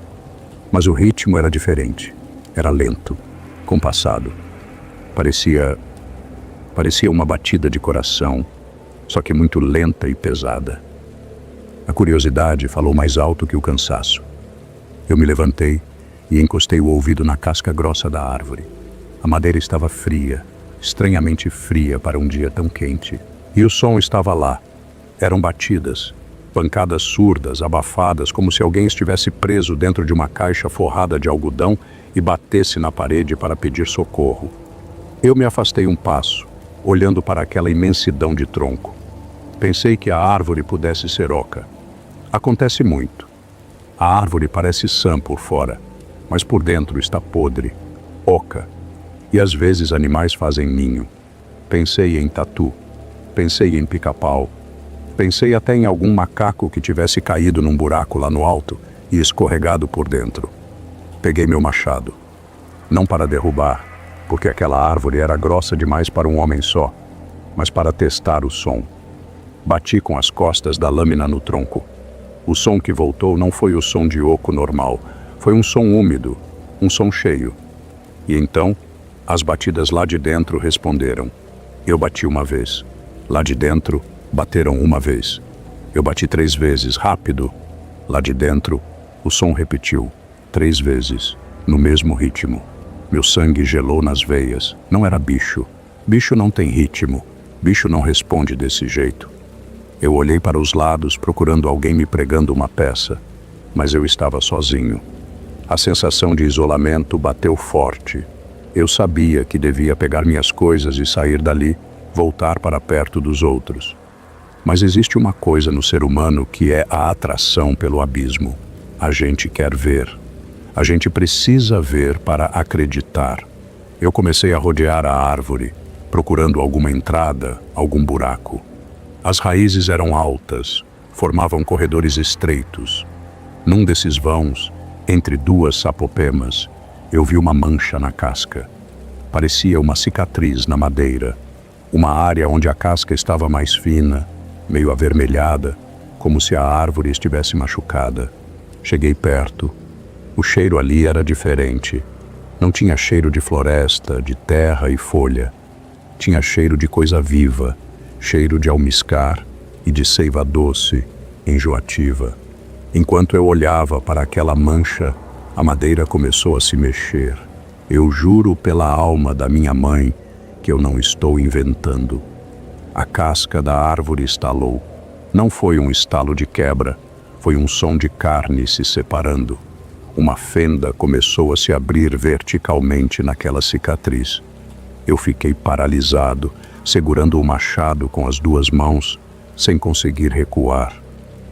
Mas o ritmo era diferente. Era lento, compassado. Parecia uma batida de coração, só que muito lenta e pesada. A curiosidade falou mais alto que o cansaço. Eu me levantei e encostei o ouvido na casca grossa da árvore. A madeira estava fria, estranhamente fria para um dia tão quente. E o som estava lá. Eram batidas, pancadas surdas, abafadas, como se alguém estivesse preso dentro de uma caixa forrada de algodão e batesse na parede para pedir socorro. Eu me afastei um passo, olhando para aquela imensidão de tronco. Pensei que a árvore pudesse ser oca. Acontece muito. A árvore parece sã por fora, mas por dentro está podre, oca. E às vezes animais fazem ninho. Pensei em tatu, pensei em pica-pau, pensei até em algum macaco que tivesse caído num buraco lá no alto e escorregado por dentro. Peguei meu machado, não para derrubar, porque aquela árvore era grossa demais para um homem só, mas para testar o som. Bati com as costas da lâmina no tronco. O som que voltou não foi o som de oco normal, foi um som úmido, um som cheio. E então, as batidas lá de dentro responderam. Eu bati uma vez. Lá de dentro, bateram uma vez. Eu bati 3 vezes, rápido. Lá de dentro, o som repetiu, 3 vezes, no mesmo ritmo. Meu sangue gelou nas veias. Não era bicho. Bicho não tem ritmo. Bicho não responde desse jeito. Eu olhei para os lados, procurando alguém me pregando uma peça, mas eu estava sozinho. A sensação de isolamento bateu forte. Eu sabia que devia pegar minhas coisas e sair dali, voltar para perto dos outros. Mas existe uma coisa no ser humano que é a atração pelo abismo. A gente quer ver. A gente precisa ver para acreditar. Eu comecei a rodear a árvore, procurando alguma entrada, algum buraco. As raízes eram altas, formavam corredores estreitos. Num desses vãos, entre 2 sapopemas, eu vi uma mancha na casca. Parecia uma cicatriz na madeira, uma área onde a casca estava mais fina, meio avermelhada, como se a árvore estivesse machucada. Cheguei perto. O cheiro ali era diferente. Não tinha cheiro de floresta, de terra e folha. Tinha cheiro de coisa viva, cheiro de almiscar e de seiva doce, enjoativa. Enquanto eu olhava para aquela mancha, a madeira começou a se mexer. Eu juro pela alma da minha mãe que eu não estou inventando. A casca da árvore estalou. Não foi um estalo de quebra, foi um som de carne se separando. Uma fenda começou a se abrir verticalmente naquela cicatriz. Eu fiquei paralisado, segurando o machado com as 2 mãos, sem conseguir recuar.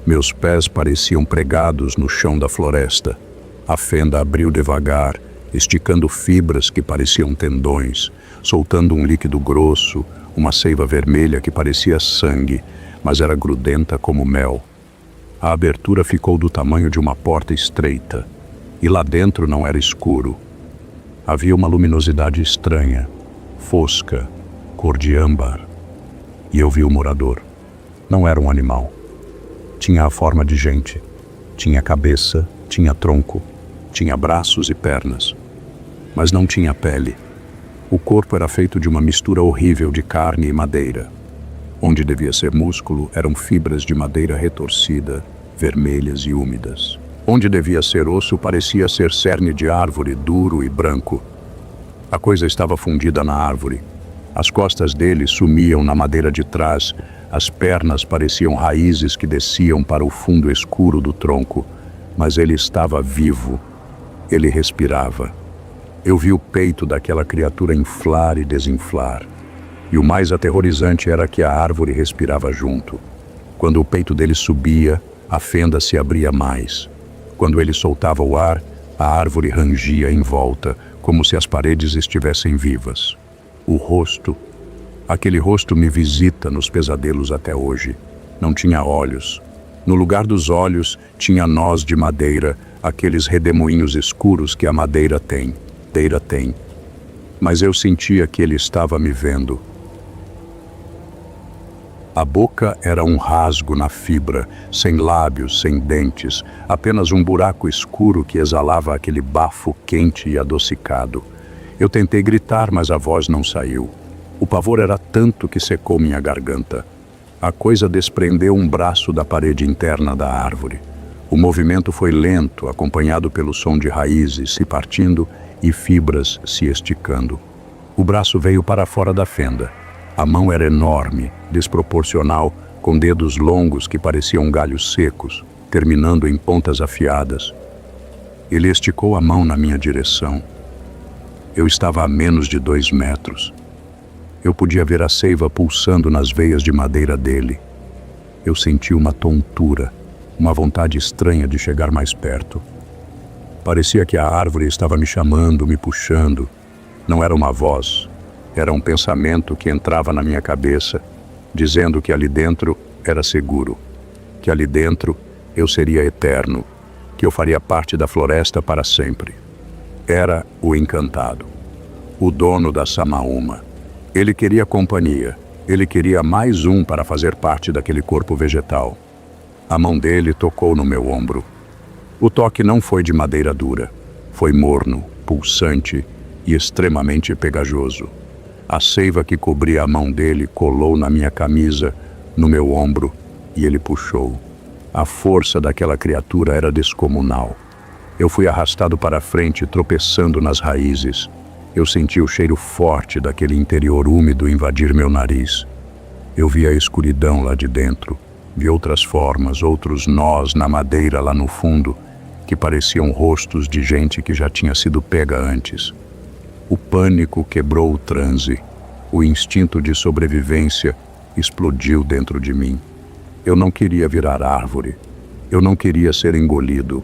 Meus pés pareciam pregados no chão da floresta. A fenda abriu devagar, esticando fibras que pareciam tendões, soltando um líquido grosso, uma seiva vermelha que parecia sangue, mas era grudenta como mel. A abertura ficou do tamanho de uma porta estreita, e lá dentro não era escuro. Havia uma luminosidade estranha, fosca, cor de âmbar. E eu vi o morador. Não era um animal. Tinha a forma de gente. Tinha cabeça, tinha tronco, tinha braços e pernas. Mas não tinha pele. O corpo era feito de uma mistura horrível de carne e madeira. Onde devia ser músculo, eram fibras de madeira retorcida, vermelhas e úmidas. Onde devia ser osso, parecia ser cerne de árvore, duro e branco. A coisa estava fundida na árvore. As costas dele sumiam na madeira de trás, as pernas pareciam raízes que desciam para o fundo escuro do tronco, mas ele estava vivo. Ele respirava. Eu vi o peito daquela criatura inflar e desinflar. E o mais aterrorizante era que a árvore respirava junto. Quando o peito dele subia, a fenda se abria mais. Quando ele soltava o ar, a árvore rangia em volta, como se as paredes estivessem vivas. O rosto, aquele rosto me visita nos pesadelos até hoje. Não tinha olhos, No lugar dos olhos, tinha nós de madeira, aqueles redemoinhos escuros que a madeira tem. Mas eu sentia que ele estava me vendo. A boca era um rasgo na fibra, sem lábios, sem dentes, apenas um buraco escuro que exalava aquele bafo quente e adocicado. Eu tentei gritar, mas a voz não saiu. O pavor era tanto que secou minha garganta. A coisa desprendeu um braço da parede interna da árvore. O movimento foi lento, acompanhado pelo som de raízes se partindo e fibras se esticando. O braço veio para fora da fenda. A mão era enorme, desproporcional, com dedos longos que pareciam galhos secos, terminando em pontas afiadas. Ele esticou a mão na minha direção. Eu estava a menos de 2 metros. Eu podia ver a seiva pulsando nas veias de madeira dele. Eu senti uma tontura, uma vontade estranha de chegar mais perto. Parecia que a árvore estava me chamando, me puxando. Não era uma voz, era um pensamento que entrava na minha cabeça, dizendo que ali dentro era seguro, que ali dentro eu seria eterno, que eu faria parte da floresta para sempre. Era o encantado, o dono da Samaúma. Ele queria companhia, ele queria mais um para fazer parte daquele corpo vegetal. A mão dele tocou no meu ombro. O toque não foi de madeira dura, foi morno, pulsante e extremamente pegajoso. A seiva que cobria a mão dele colou na minha camisa, no meu ombro, e ele puxou. A força daquela criatura era descomunal. Eu fui arrastado para frente, tropeçando nas raízes. Eu senti o cheiro forte daquele interior úmido invadir meu nariz. Eu vi a escuridão lá de dentro, vi outras formas, outros nós na madeira lá no fundo, que pareciam rostos de gente que já tinha sido pega antes. O pânico quebrou o transe. O instinto de sobrevivência explodiu dentro de mim. Eu não queria virar árvore. Eu não queria ser engolido.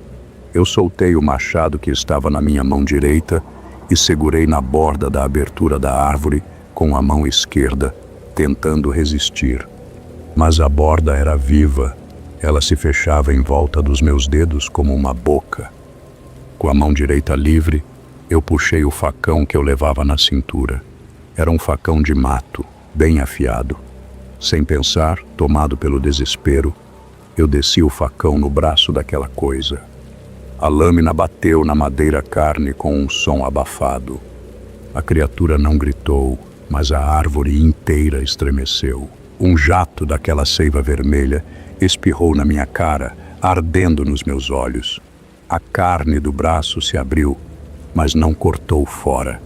Eu soltei o machado que estava na minha mão direita e segurei na borda da abertura da árvore com a mão esquerda, tentando resistir. Mas a borda era viva. Ela se fechava em volta dos meus dedos como uma boca. Com a mão direita livre, eu puxei o facão que eu levava na cintura. Era um facão de mato, bem afiado. Sem pensar, tomado pelo desespero, eu desci o facão no braço daquela coisa. A lâmina bateu na madeira carne com um som abafado. A criatura não gritou, mas a árvore inteira estremeceu. Um jato daquela seiva vermelha espirrou na minha cara, ardendo nos meus olhos. A carne do braço se abriu, mas não cortou fora.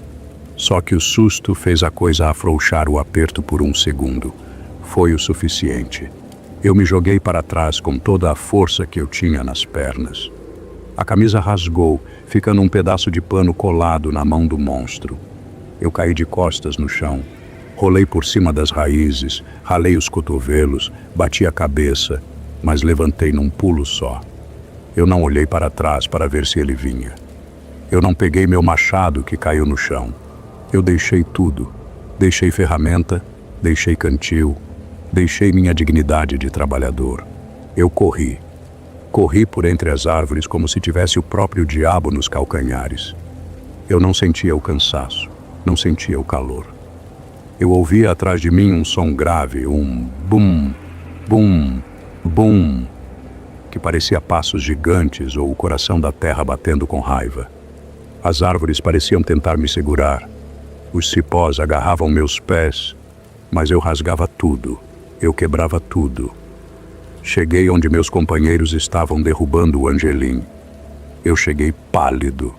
Só que o susto fez a coisa afrouxar o aperto por 1 segundo. Foi o suficiente. Eu me joguei para trás com toda a força que eu tinha nas pernas. A camisa rasgou, ficando um pedaço de pano colado na mão do monstro. Eu caí de costas no chão. Rolei por cima das raízes, ralei os cotovelos, bati a cabeça, mas levantei num pulo só. Eu não olhei para trás para ver se ele vinha. Eu não peguei meu machado que caiu no chão. Eu deixei tudo. Deixei ferramenta, deixei cantil, deixei minha dignidade de trabalhador. Eu corri. Corri por entre as árvores como se tivesse o próprio diabo nos calcanhares. Eu não sentia o cansaço, não sentia o calor. Eu ouvia atrás de mim um som grave, um bum, bum, bum, que parecia passos gigantes ou o coração da terra batendo com raiva. As árvores pareciam tentar me segurar. Os cipós agarravam meus pés, mas eu rasgava tudo, eu quebrava tudo. Cheguei onde meus companheiros estavam derrubando o Angelim. Eu cheguei pálido,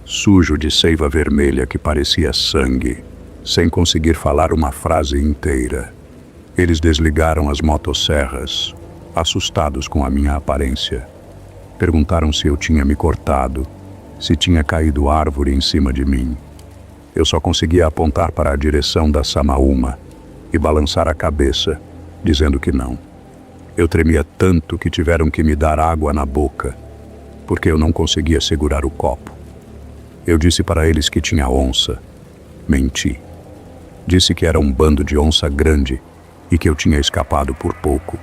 sujo de seiva vermelha que parecia sangue, sem conseguir falar uma frase inteira. Eles desligaram as motosserras, assustados com a minha aparência. Perguntaram se eu tinha me cortado, se tinha caído árvore em cima de mim. Eu só conseguia apontar para a direção da Samaúma e balançar a cabeça, dizendo que não. Eu tremia tanto que tiveram que me dar água na boca, porque eu não conseguia segurar o copo. Eu disse para eles que tinha onça. Menti. Disse que era um bando de onça grande e que eu tinha escapado por pouco.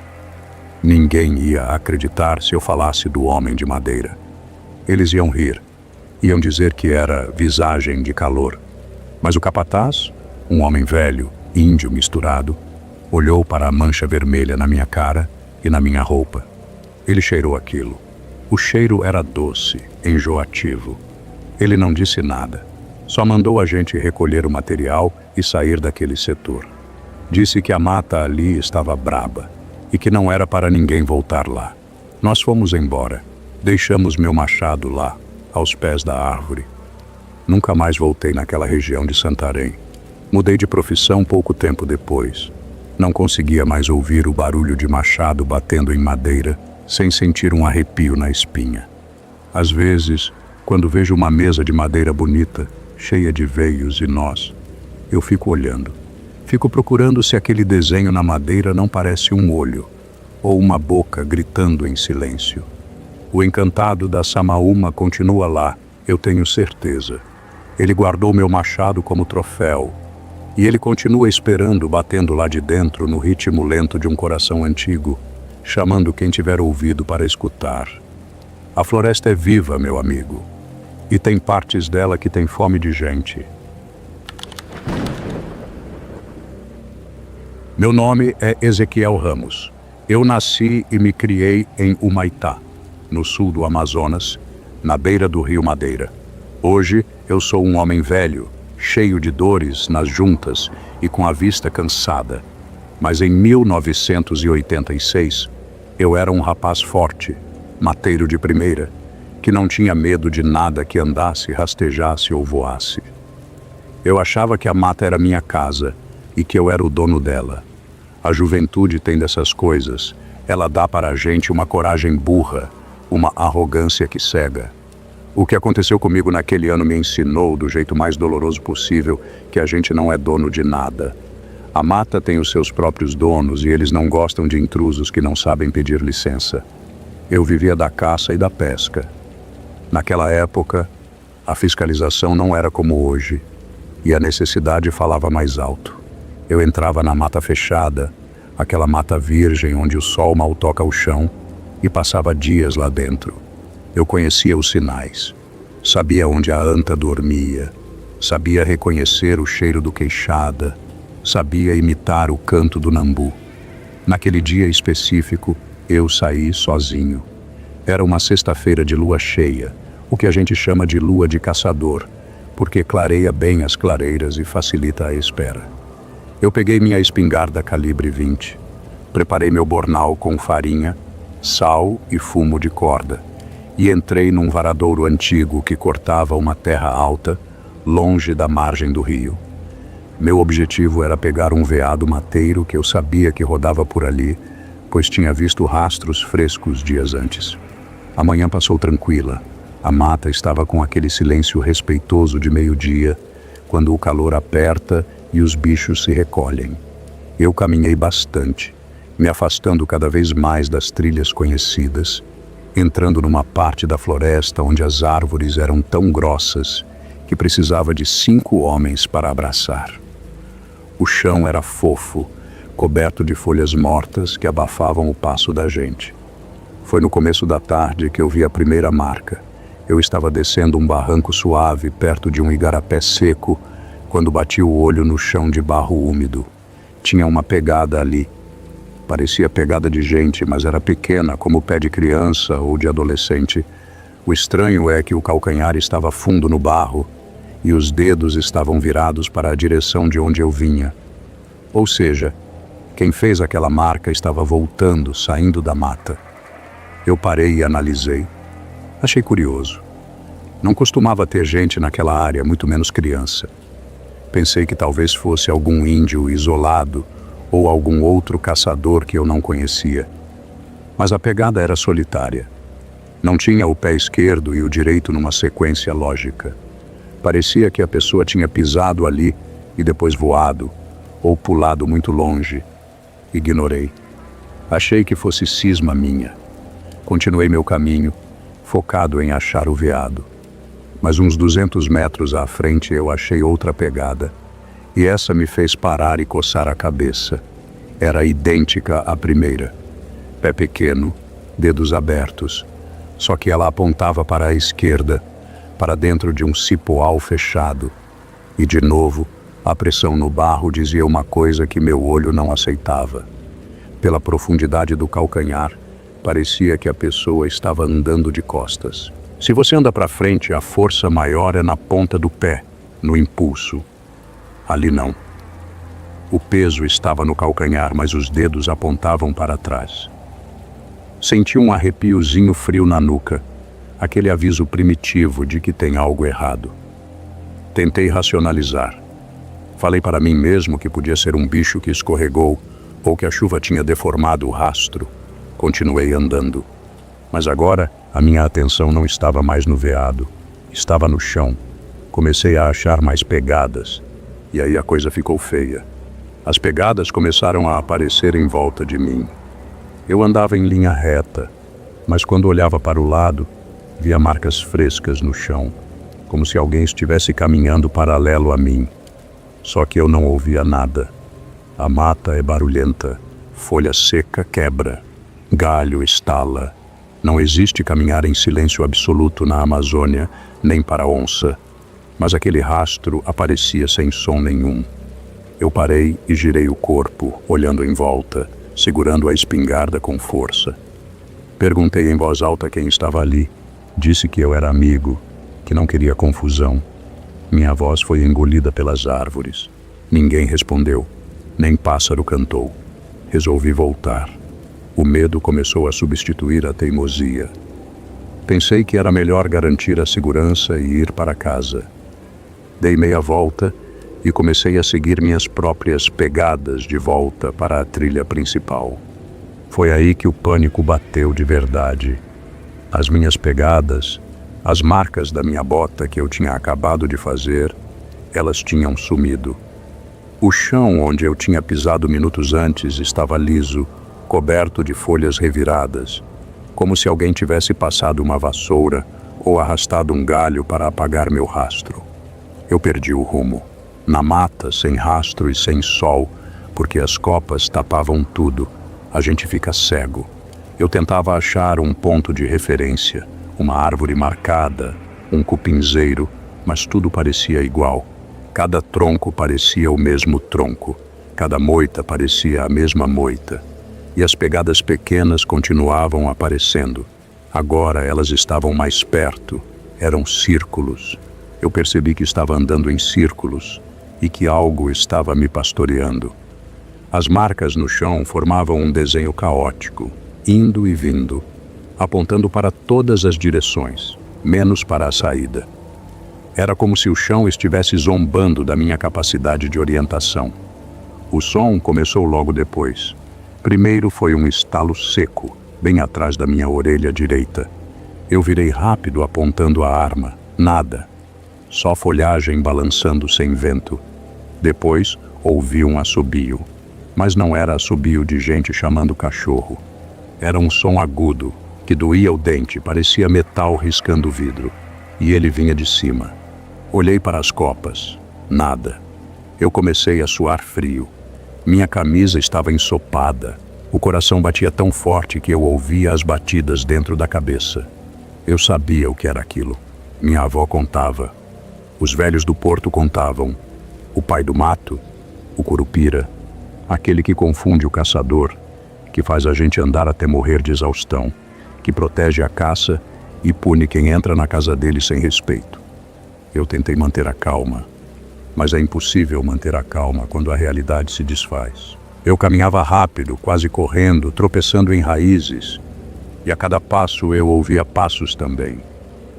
Ninguém ia acreditar se eu falasse do homem de madeira. Eles iam rir, iam dizer que era visagem de calor. Mas o capataz, um homem velho, índio misturado, olhou para a mancha vermelha na minha cara e na minha roupa. Ele cheirou aquilo. O cheiro era doce, enjoativo. Ele não disse nada. Só mandou a gente recolher o material e sair daquele setor. Disse que a mata ali estava braba e que não era para ninguém voltar lá. Nós fomos embora. Deixamos meu machado lá, aos pés da árvore. Nunca mais voltei naquela região de Santarém. Mudei de profissão pouco tempo depois. Não conseguia mais ouvir o barulho de machado batendo em madeira, sem sentir um arrepio na espinha. Às vezes, quando vejo uma mesa de madeira bonita, cheia de veios e nós, eu fico olhando. Fico procurando se aquele desenho na madeira não parece um olho, ou uma boca gritando em silêncio. O encantado da Samaúma continua lá, eu tenho certeza. Ele guardou meu machado como troféu, e ele continua esperando, batendo lá de dentro no ritmo lento de um coração antigo, chamando quem tiver ouvido para escutar. A floresta é viva, meu amigo, e tem partes dela que tem fome de gente. Meu nome é Ezequiel Ramos. Eu nasci e me criei em Humaitá, no sul do Amazonas, na beira do rio Madeira. Hoje eu sou um homem velho, cheio de dores nas juntas e com a vista cansada. Mas em 1986, eu era um rapaz forte, mateiro de primeira, que não tinha medo de nada que andasse, rastejasse ou voasse. Eu achava que a mata era minha casa e que eu era o dono dela. A juventude tem dessas coisas. Ela dá para a gente uma coragem burra, uma arrogância que cega. O que aconteceu comigo naquele ano me ensinou, do jeito mais doloroso possível, que a gente não é dono de nada. A mata tem os seus próprios donos e eles não gostam de intrusos que não sabem pedir licença. Eu vivia da caça e da pesca. Naquela época, a fiscalização não era como hoje, e a necessidade falava mais alto. Eu entrava na mata fechada, aquela mata virgem onde o sol mal toca o chão, e passava dias lá dentro. Eu conhecia os sinais, sabia onde a anta dormia, sabia reconhecer o cheiro do queixada, sabia imitar o canto do nambu. Naquele dia específico, eu saí sozinho. Era uma sexta-feira de lua cheia, o que a gente chama de lua de caçador, porque clareia bem as clareiras e facilita a espera. Eu peguei minha espingarda calibre 20, preparei meu bornal com farinha, sal e fumo de corda, e entrei num varadouro antigo que cortava uma terra alta, longe da margem do rio. Meu objetivo era pegar um veado mateiro que eu sabia que rodava por ali, pois tinha visto rastros frescos dias antes. A manhã passou tranquila. A mata estava com aquele silêncio respeitoso de meio-dia, quando o calor aperta e os bichos se recolhem. Eu caminhei bastante, me afastando cada vez mais das trilhas conhecidas, entrando numa parte da floresta onde as árvores eram tão grossas que precisava de 5 homens para abraçar. O chão era fofo, coberto de folhas mortas que abafavam o passo da gente. Foi no começo da tarde que eu vi a primeira marca. Eu estava descendo um barranco suave perto de um igarapé seco, quando bati o olho no chão de barro úmido. Tinha uma pegada ali. Parecia pegada de gente, mas era pequena, como pé de criança ou de adolescente. O estranho é que o calcanhar estava fundo no barro e os dedos estavam virados para a direção de onde eu vinha. Ou seja, quem fez aquela marca estava voltando, saindo da mata. Eu parei e analisei. Achei curioso. Não costumava ter gente naquela área, muito menos criança. Pensei que talvez fosse algum índio isolado ou algum outro caçador que eu não conhecia. Mas a pegada era solitária. Não tinha o pé esquerdo e o direito numa sequência lógica. Parecia que a pessoa tinha pisado ali e depois voado, ou pulado muito longe. Ignorei. Achei que fosse cisma minha. Continuei meu caminho, focado em achar o veado. Mas uns 200 metros à frente eu achei outra pegada, e essa me fez parar e coçar a cabeça. Era idêntica à primeira. Pé pequeno, dedos abertos. Só que ela apontava para a esquerda, para dentro de um cipoal fechado. E de novo, a pressão no barro dizia uma coisa que meu olho não aceitava. Pela profundidade do calcanhar, parecia que a pessoa estava andando de costas. Se você anda para frente, a força maior é na ponta do pé, no impulso. Ali não. O peso estava no calcanhar, mas os dedos apontavam para trás. Senti um arrepiozinho frio na nuca, aquele aviso primitivo de que tem algo errado. Tentei racionalizar. Falei para mim mesmo que podia ser um bicho que escorregou ou que a chuva tinha deformado o rastro. Continuei andando. Mas agora a minha atenção não estava mais no veado, estava no chão. Comecei a achar mais pegadas, e aí a coisa ficou feia. As pegadas começaram a aparecer em volta de mim. Eu andava em linha reta, mas quando olhava para o lado, via marcas frescas no chão, como se alguém estivesse caminhando paralelo a mim. Só que eu não ouvia nada. A mata é barulhenta, folha seca quebra, galho estala. Não existe caminhar em silêncio absoluto na Amazônia, nem para onça. Mas aquele rastro aparecia sem som nenhum. Eu parei e girei o corpo, olhando em volta, segurando a espingarda com força. Perguntei em voz alta quem estava ali. Disse que eu era amigo, que não queria confusão. Minha voz foi engolida pelas árvores. Ninguém respondeu, nem pássaro cantou. Resolvi voltar. O medo começou a substituir a teimosia. Pensei que era melhor garantir a segurança e ir para casa. Dei meia volta e comecei a seguir minhas próprias pegadas de volta para a trilha principal. Foi aí que o pânico bateu de verdade. As minhas pegadas, as marcas da minha bota que eu tinha acabado de fazer, elas tinham sumido. O chão onde eu tinha pisado minutos antes estava liso, coberto de folhas reviradas, como se alguém tivesse passado uma vassoura ou arrastado um galho para apagar meu rastro. Eu perdi o rumo. Na mata, sem rastro e sem sol, porque as copas tapavam tudo, a gente fica cego. Eu tentava achar um ponto de referência, uma árvore marcada, um cupinzeiro, mas tudo parecia igual. Cada tronco parecia o mesmo tronco, cada moita parecia a mesma moita. E as pegadas pequenas continuavam aparecendo. Agora elas estavam mais perto, eram círculos. Eu percebi que estava andando em círculos e que algo estava me pastoreando. As marcas no chão formavam um desenho caótico, indo e vindo, apontando para todas as direções, menos para a saída. Era como se o chão estivesse zombando da minha capacidade de orientação. O som começou logo depois. Primeiro foi um estalo seco, bem atrás da minha orelha direita. Eu virei rápido apontando a arma. Nada. Só folhagem balançando sem vento. Depois, ouvi um assobio. Mas não era assobio de gente chamando cachorro. Era um som agudo, que doía o dente, parecia metal riscando o vidro. E ele vinha de cima. Olhei para as copas. Nada. Eu comecei a suar frio. Minha camisa estava ensopada. O coração batia tão forte que eu ouvia as batidas dentro da cabeça. Eu sabia o que era aquilo. Minha avó contava. Os velhos do Porto contavam. O pai do mato, o curupira, aquele que confunde o caçador, que faz a gente andar até morrer de exaustão, que protege a caça e pune quem entra na casa dele sem respeito. Eu tentei manter a calma, mas é impossível manter a calma quando a realidade se desfaz. Eu caminhava rápido, quase correndo, tropeçando em raízes, e a cada passo eu ouvia passos também,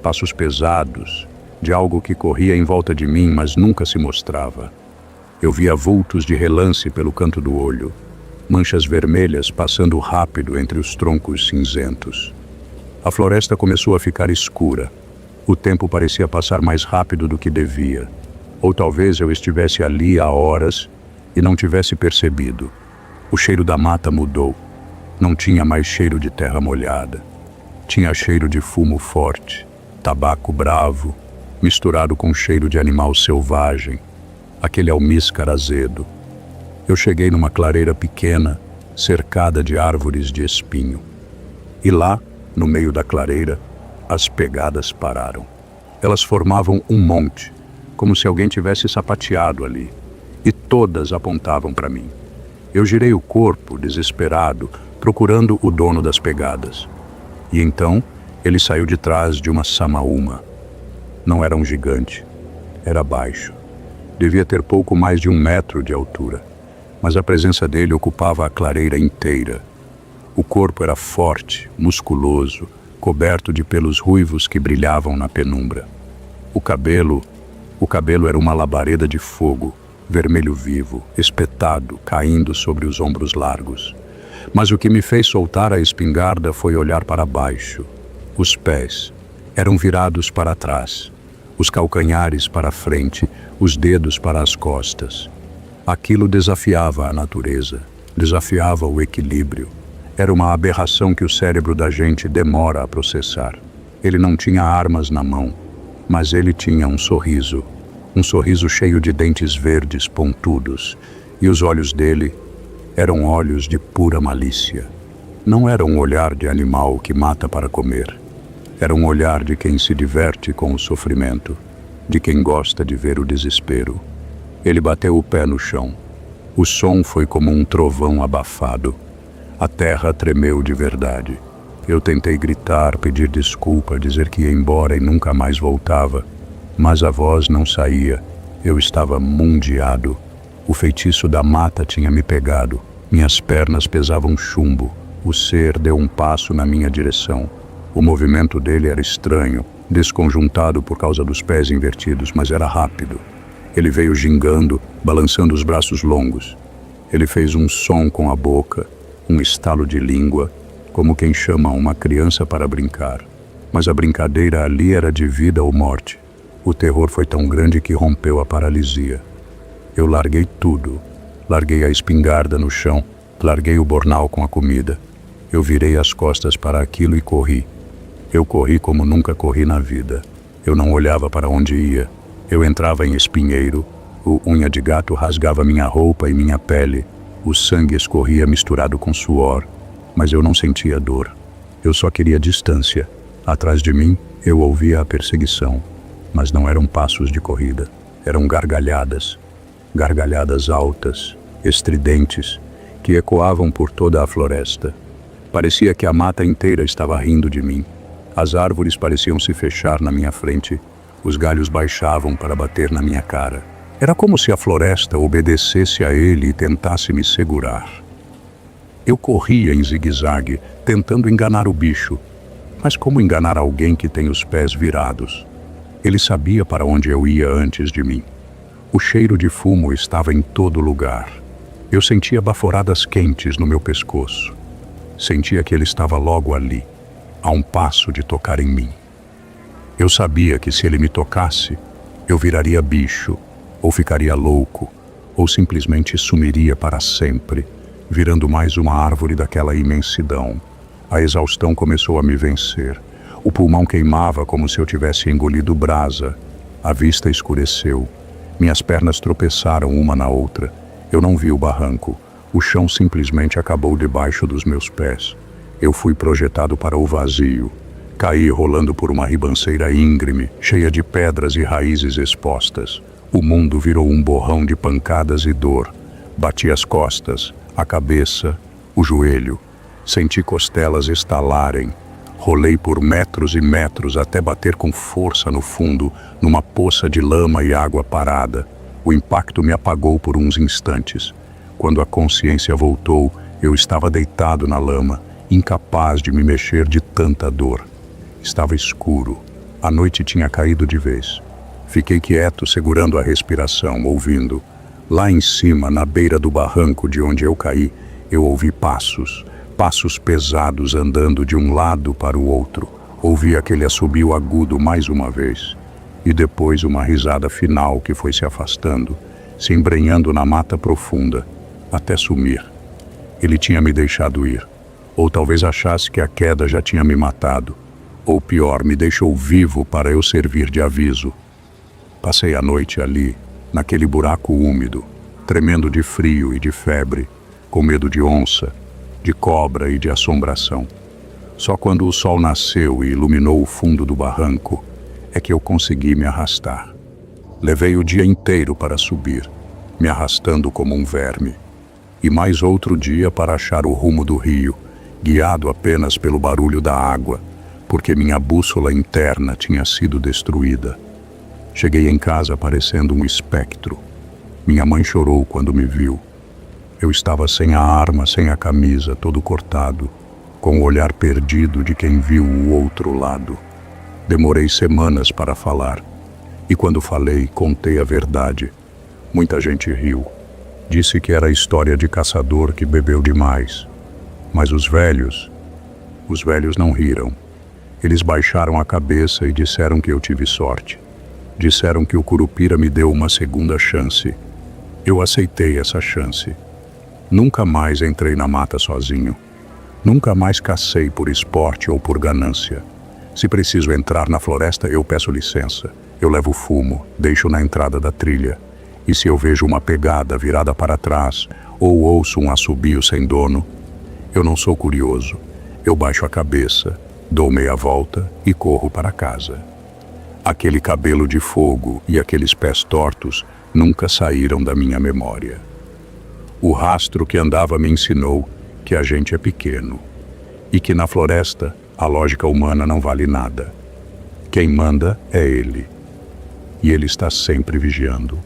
passos pesados, de algo que corria em volta de mim, mas nunca se mostrava. Eu via vultos de relance pelo canto do olho, manchas vermelhas passando rápido entre os troncos cinzentos. A floresta começou a ficar escura. O tempo parecia passar mais rápido do que devia. Ou talvez eu estivesse ali há horas e não tivesse percebido. O cheiro da mata mudou. Não tinha mais cheiro de terra molhada. Tinha cheiro de fumo forte, tabaco bravo, misturado com cheiro de animal selvagem, aquele almíscar azedo. Eu cheguei numa clareira pequena, cercada de árvores de espinho. E lá, no meio da clareira, as pegadas pararam. Elas formavam um monte, como se alguém tivesse sapateado ali, e todas apontavam para mim. Eu girei o corpo, desesperado, procurando o dono das pegadas. E então, ele saiu de trás de uma samaúma. Não era um gigante, era baixo. Devia ter pouco mais de 1 metro de altura, mas a presença dele ocupava a clareira inteira. O corpo era forte, musculoso, coberto de pelos ruivos que brilhavam na penumbra. O cabelo era uma labareda de fogo, vermelho vivo, espetado, caindo sobre os ombros largos. Mas o que me fez soltar a espingarda foi olhar para baixo. Os pés eram virados para trás, os calcanhares para a frente, os dedos para as costas. Aquilo desafiava a natureza, desafiava o equilíbrio. Era uma aberração que o cérebro da gente demora a processar. Ele não tinha armas na mão, mas ele tinha um sorriso cheio de dentes verdes pontudos, e os olhos dele eram olhos de pura malícia. Não era um olhar de animal que mata para comer. Era um olhar de quem se diverte com o sofrimento, de quem gosta de ver o desespero. Ele bateu o pé no chão. O som foi como um trovão abafado. A terra tremeu de verdade. Eu tentei gritar, pedir desculpa, dizer que ia embora e nunca mais voltava, mas a voz não saía. Eu estava mundiado. O feitiço da mata tinha me pegado. Minhas pernas pesavam chumbo. O ser deu um passo na minha direção. O movimento dele era estranho, desconjuntado por causa dos pés invertidos, mas era rápido. Ele veio gingando, balançando os braços longos. Ele fez um som com a boca, um estalo de língua, como quem chama uma criança para brincar. Mas a brincadeira ali era de vida ou morte. O terror foi tão grande que rompeu a paralisia. Eu larguei tudo. Larguei a espingarda no chão, larguei o bornal com a comida. Eu virei as costas para aquilo e corri. Eu corri como nunca corri na vida. Eu não olhava para onde ia. Eu entrava em espinheiro. O unha de gato rasgava minha roupa e minha pele. O sangue escorria misturado com suor. Mas eu não sentia dor. Eu só queria distância. Atrás de mim, eu ouvia a perseguição. Mas não eram passos de corrida. Eram gargalhadas. Gargalhadas altas, estridentes, que ecoavam por toda a floresta. Parecia que a mata inteira estava rindo de mim. As árvores pareciam se fechar na minha frente. Os galhos baixavam para bater na minha cara. Era como se a floresta obedecesse a ele e tentasse me segurar. Eu corria em zigue-zague, tentando enganar o bicho. Mas como enganar alguém que tem os pés virados? Ele sabia para onde eu ia antes de mim. O cheiro de fumo estava em todo lugar. Eu sentia baforadas quentes no meu pescoço. Sentia que ele estava logo ali, a um passo de tocar em mim. Eu sabia que se ele me tocasse, eu viraria bicho, ou ficaria louco, ou simplesmente sumiria para sempre, virando mais uma árvore daquela imensidão. A exaustão começou a me vencer. O pulmão queimava como se eu tivesse engolido brasa. A vista escureceu. Minhas pernas tropeçaram uma na outra. Eu não vi o barranco. O chão simplesmente acabou debaixo dos meus pés. Eu fui projetado para o vazio. Caí rolando por uma ribanceira íngreme, cheia de pedras e raízes expostas. O mundo virou um borrão de pancadas e dor. Bati as costas, a cabeça, o joelho. Senti costelas estalarem. Rolei por metros e metros até bater com força no fundo, numa poça de lama e água parada. O impacto me apagou por uns instantes. Quando a consciência voltou, eu estava deitado na lama, incapaz de me mexer de tanta dor. Estava escuro. A noite tinha caído de vez. Fiquei quieto, segurando a respiração, ouvindo. Lá em cima, na beira do barranco de onde eu caí, eu ouvi passos. Passos pesados andando de um lado para o outro. Ouvi aquele assobio agudo mais uma vez. E depois uma risada final que foi se afastando, se embrenhando na mata profunda, até sumir. Ele tinha me deixado ir. Ou talvez achasse que a queda já tinha me matado. Ou pior, me deixou vivo para eu servir de aviso. Passei a noite ali, naquele buraco úmido, tremendo de frio e de febre, com medo de onça, de cobra e de assombração. Só quando o sol nasceu e iluminou o fundo do barranco é que eu consegui me arrastar. Levei o dia inteiro para subir, me arrastando como um verme, e mais outro dia para achar o rumo do rio, guiado apenas pelo barulho da água, porque minha bússola interna tinha sido destruída. Cheguei em casa parecendo um espectro. Minha mãe chorou quando me viu. Eu estava sem a arma, sem a camisa, todo cortado, com o olhar perdido de quem viu o outro lado. Demorei semanas para falar, e quando falei, contei a verdade. Muita gente riu. Disse que era a história de caçador que bebeu demais. Mas os velhos não riram. Eles baixaram a cabeça e disseram que eu tive sorte. Disseram que o Curupira me deu uma segunda chance. Eu aceitei essa chance. Nunca mais entrei na mata sozinho. Nunca mais cacei por esporte ou por ganância. Se preciso entrar na floresta, eu peço licença. Eu levo fumo, deixo na entrada da trilha. E se eu vejo uma pegada virada para trás, ou ouço um assobio sem dono, eu não sou curioso. Eu baixo a cabeça, dou meia volta e corro para casa. Aquele cabelo de fogo e aqueles pés tortos nunca saíram da minha memória. O rastro que andava me ensinou que a gente é pequeno e que na floresta a lógica humana não vale nada. Quem manda é ele, e ele está sempre vigiando.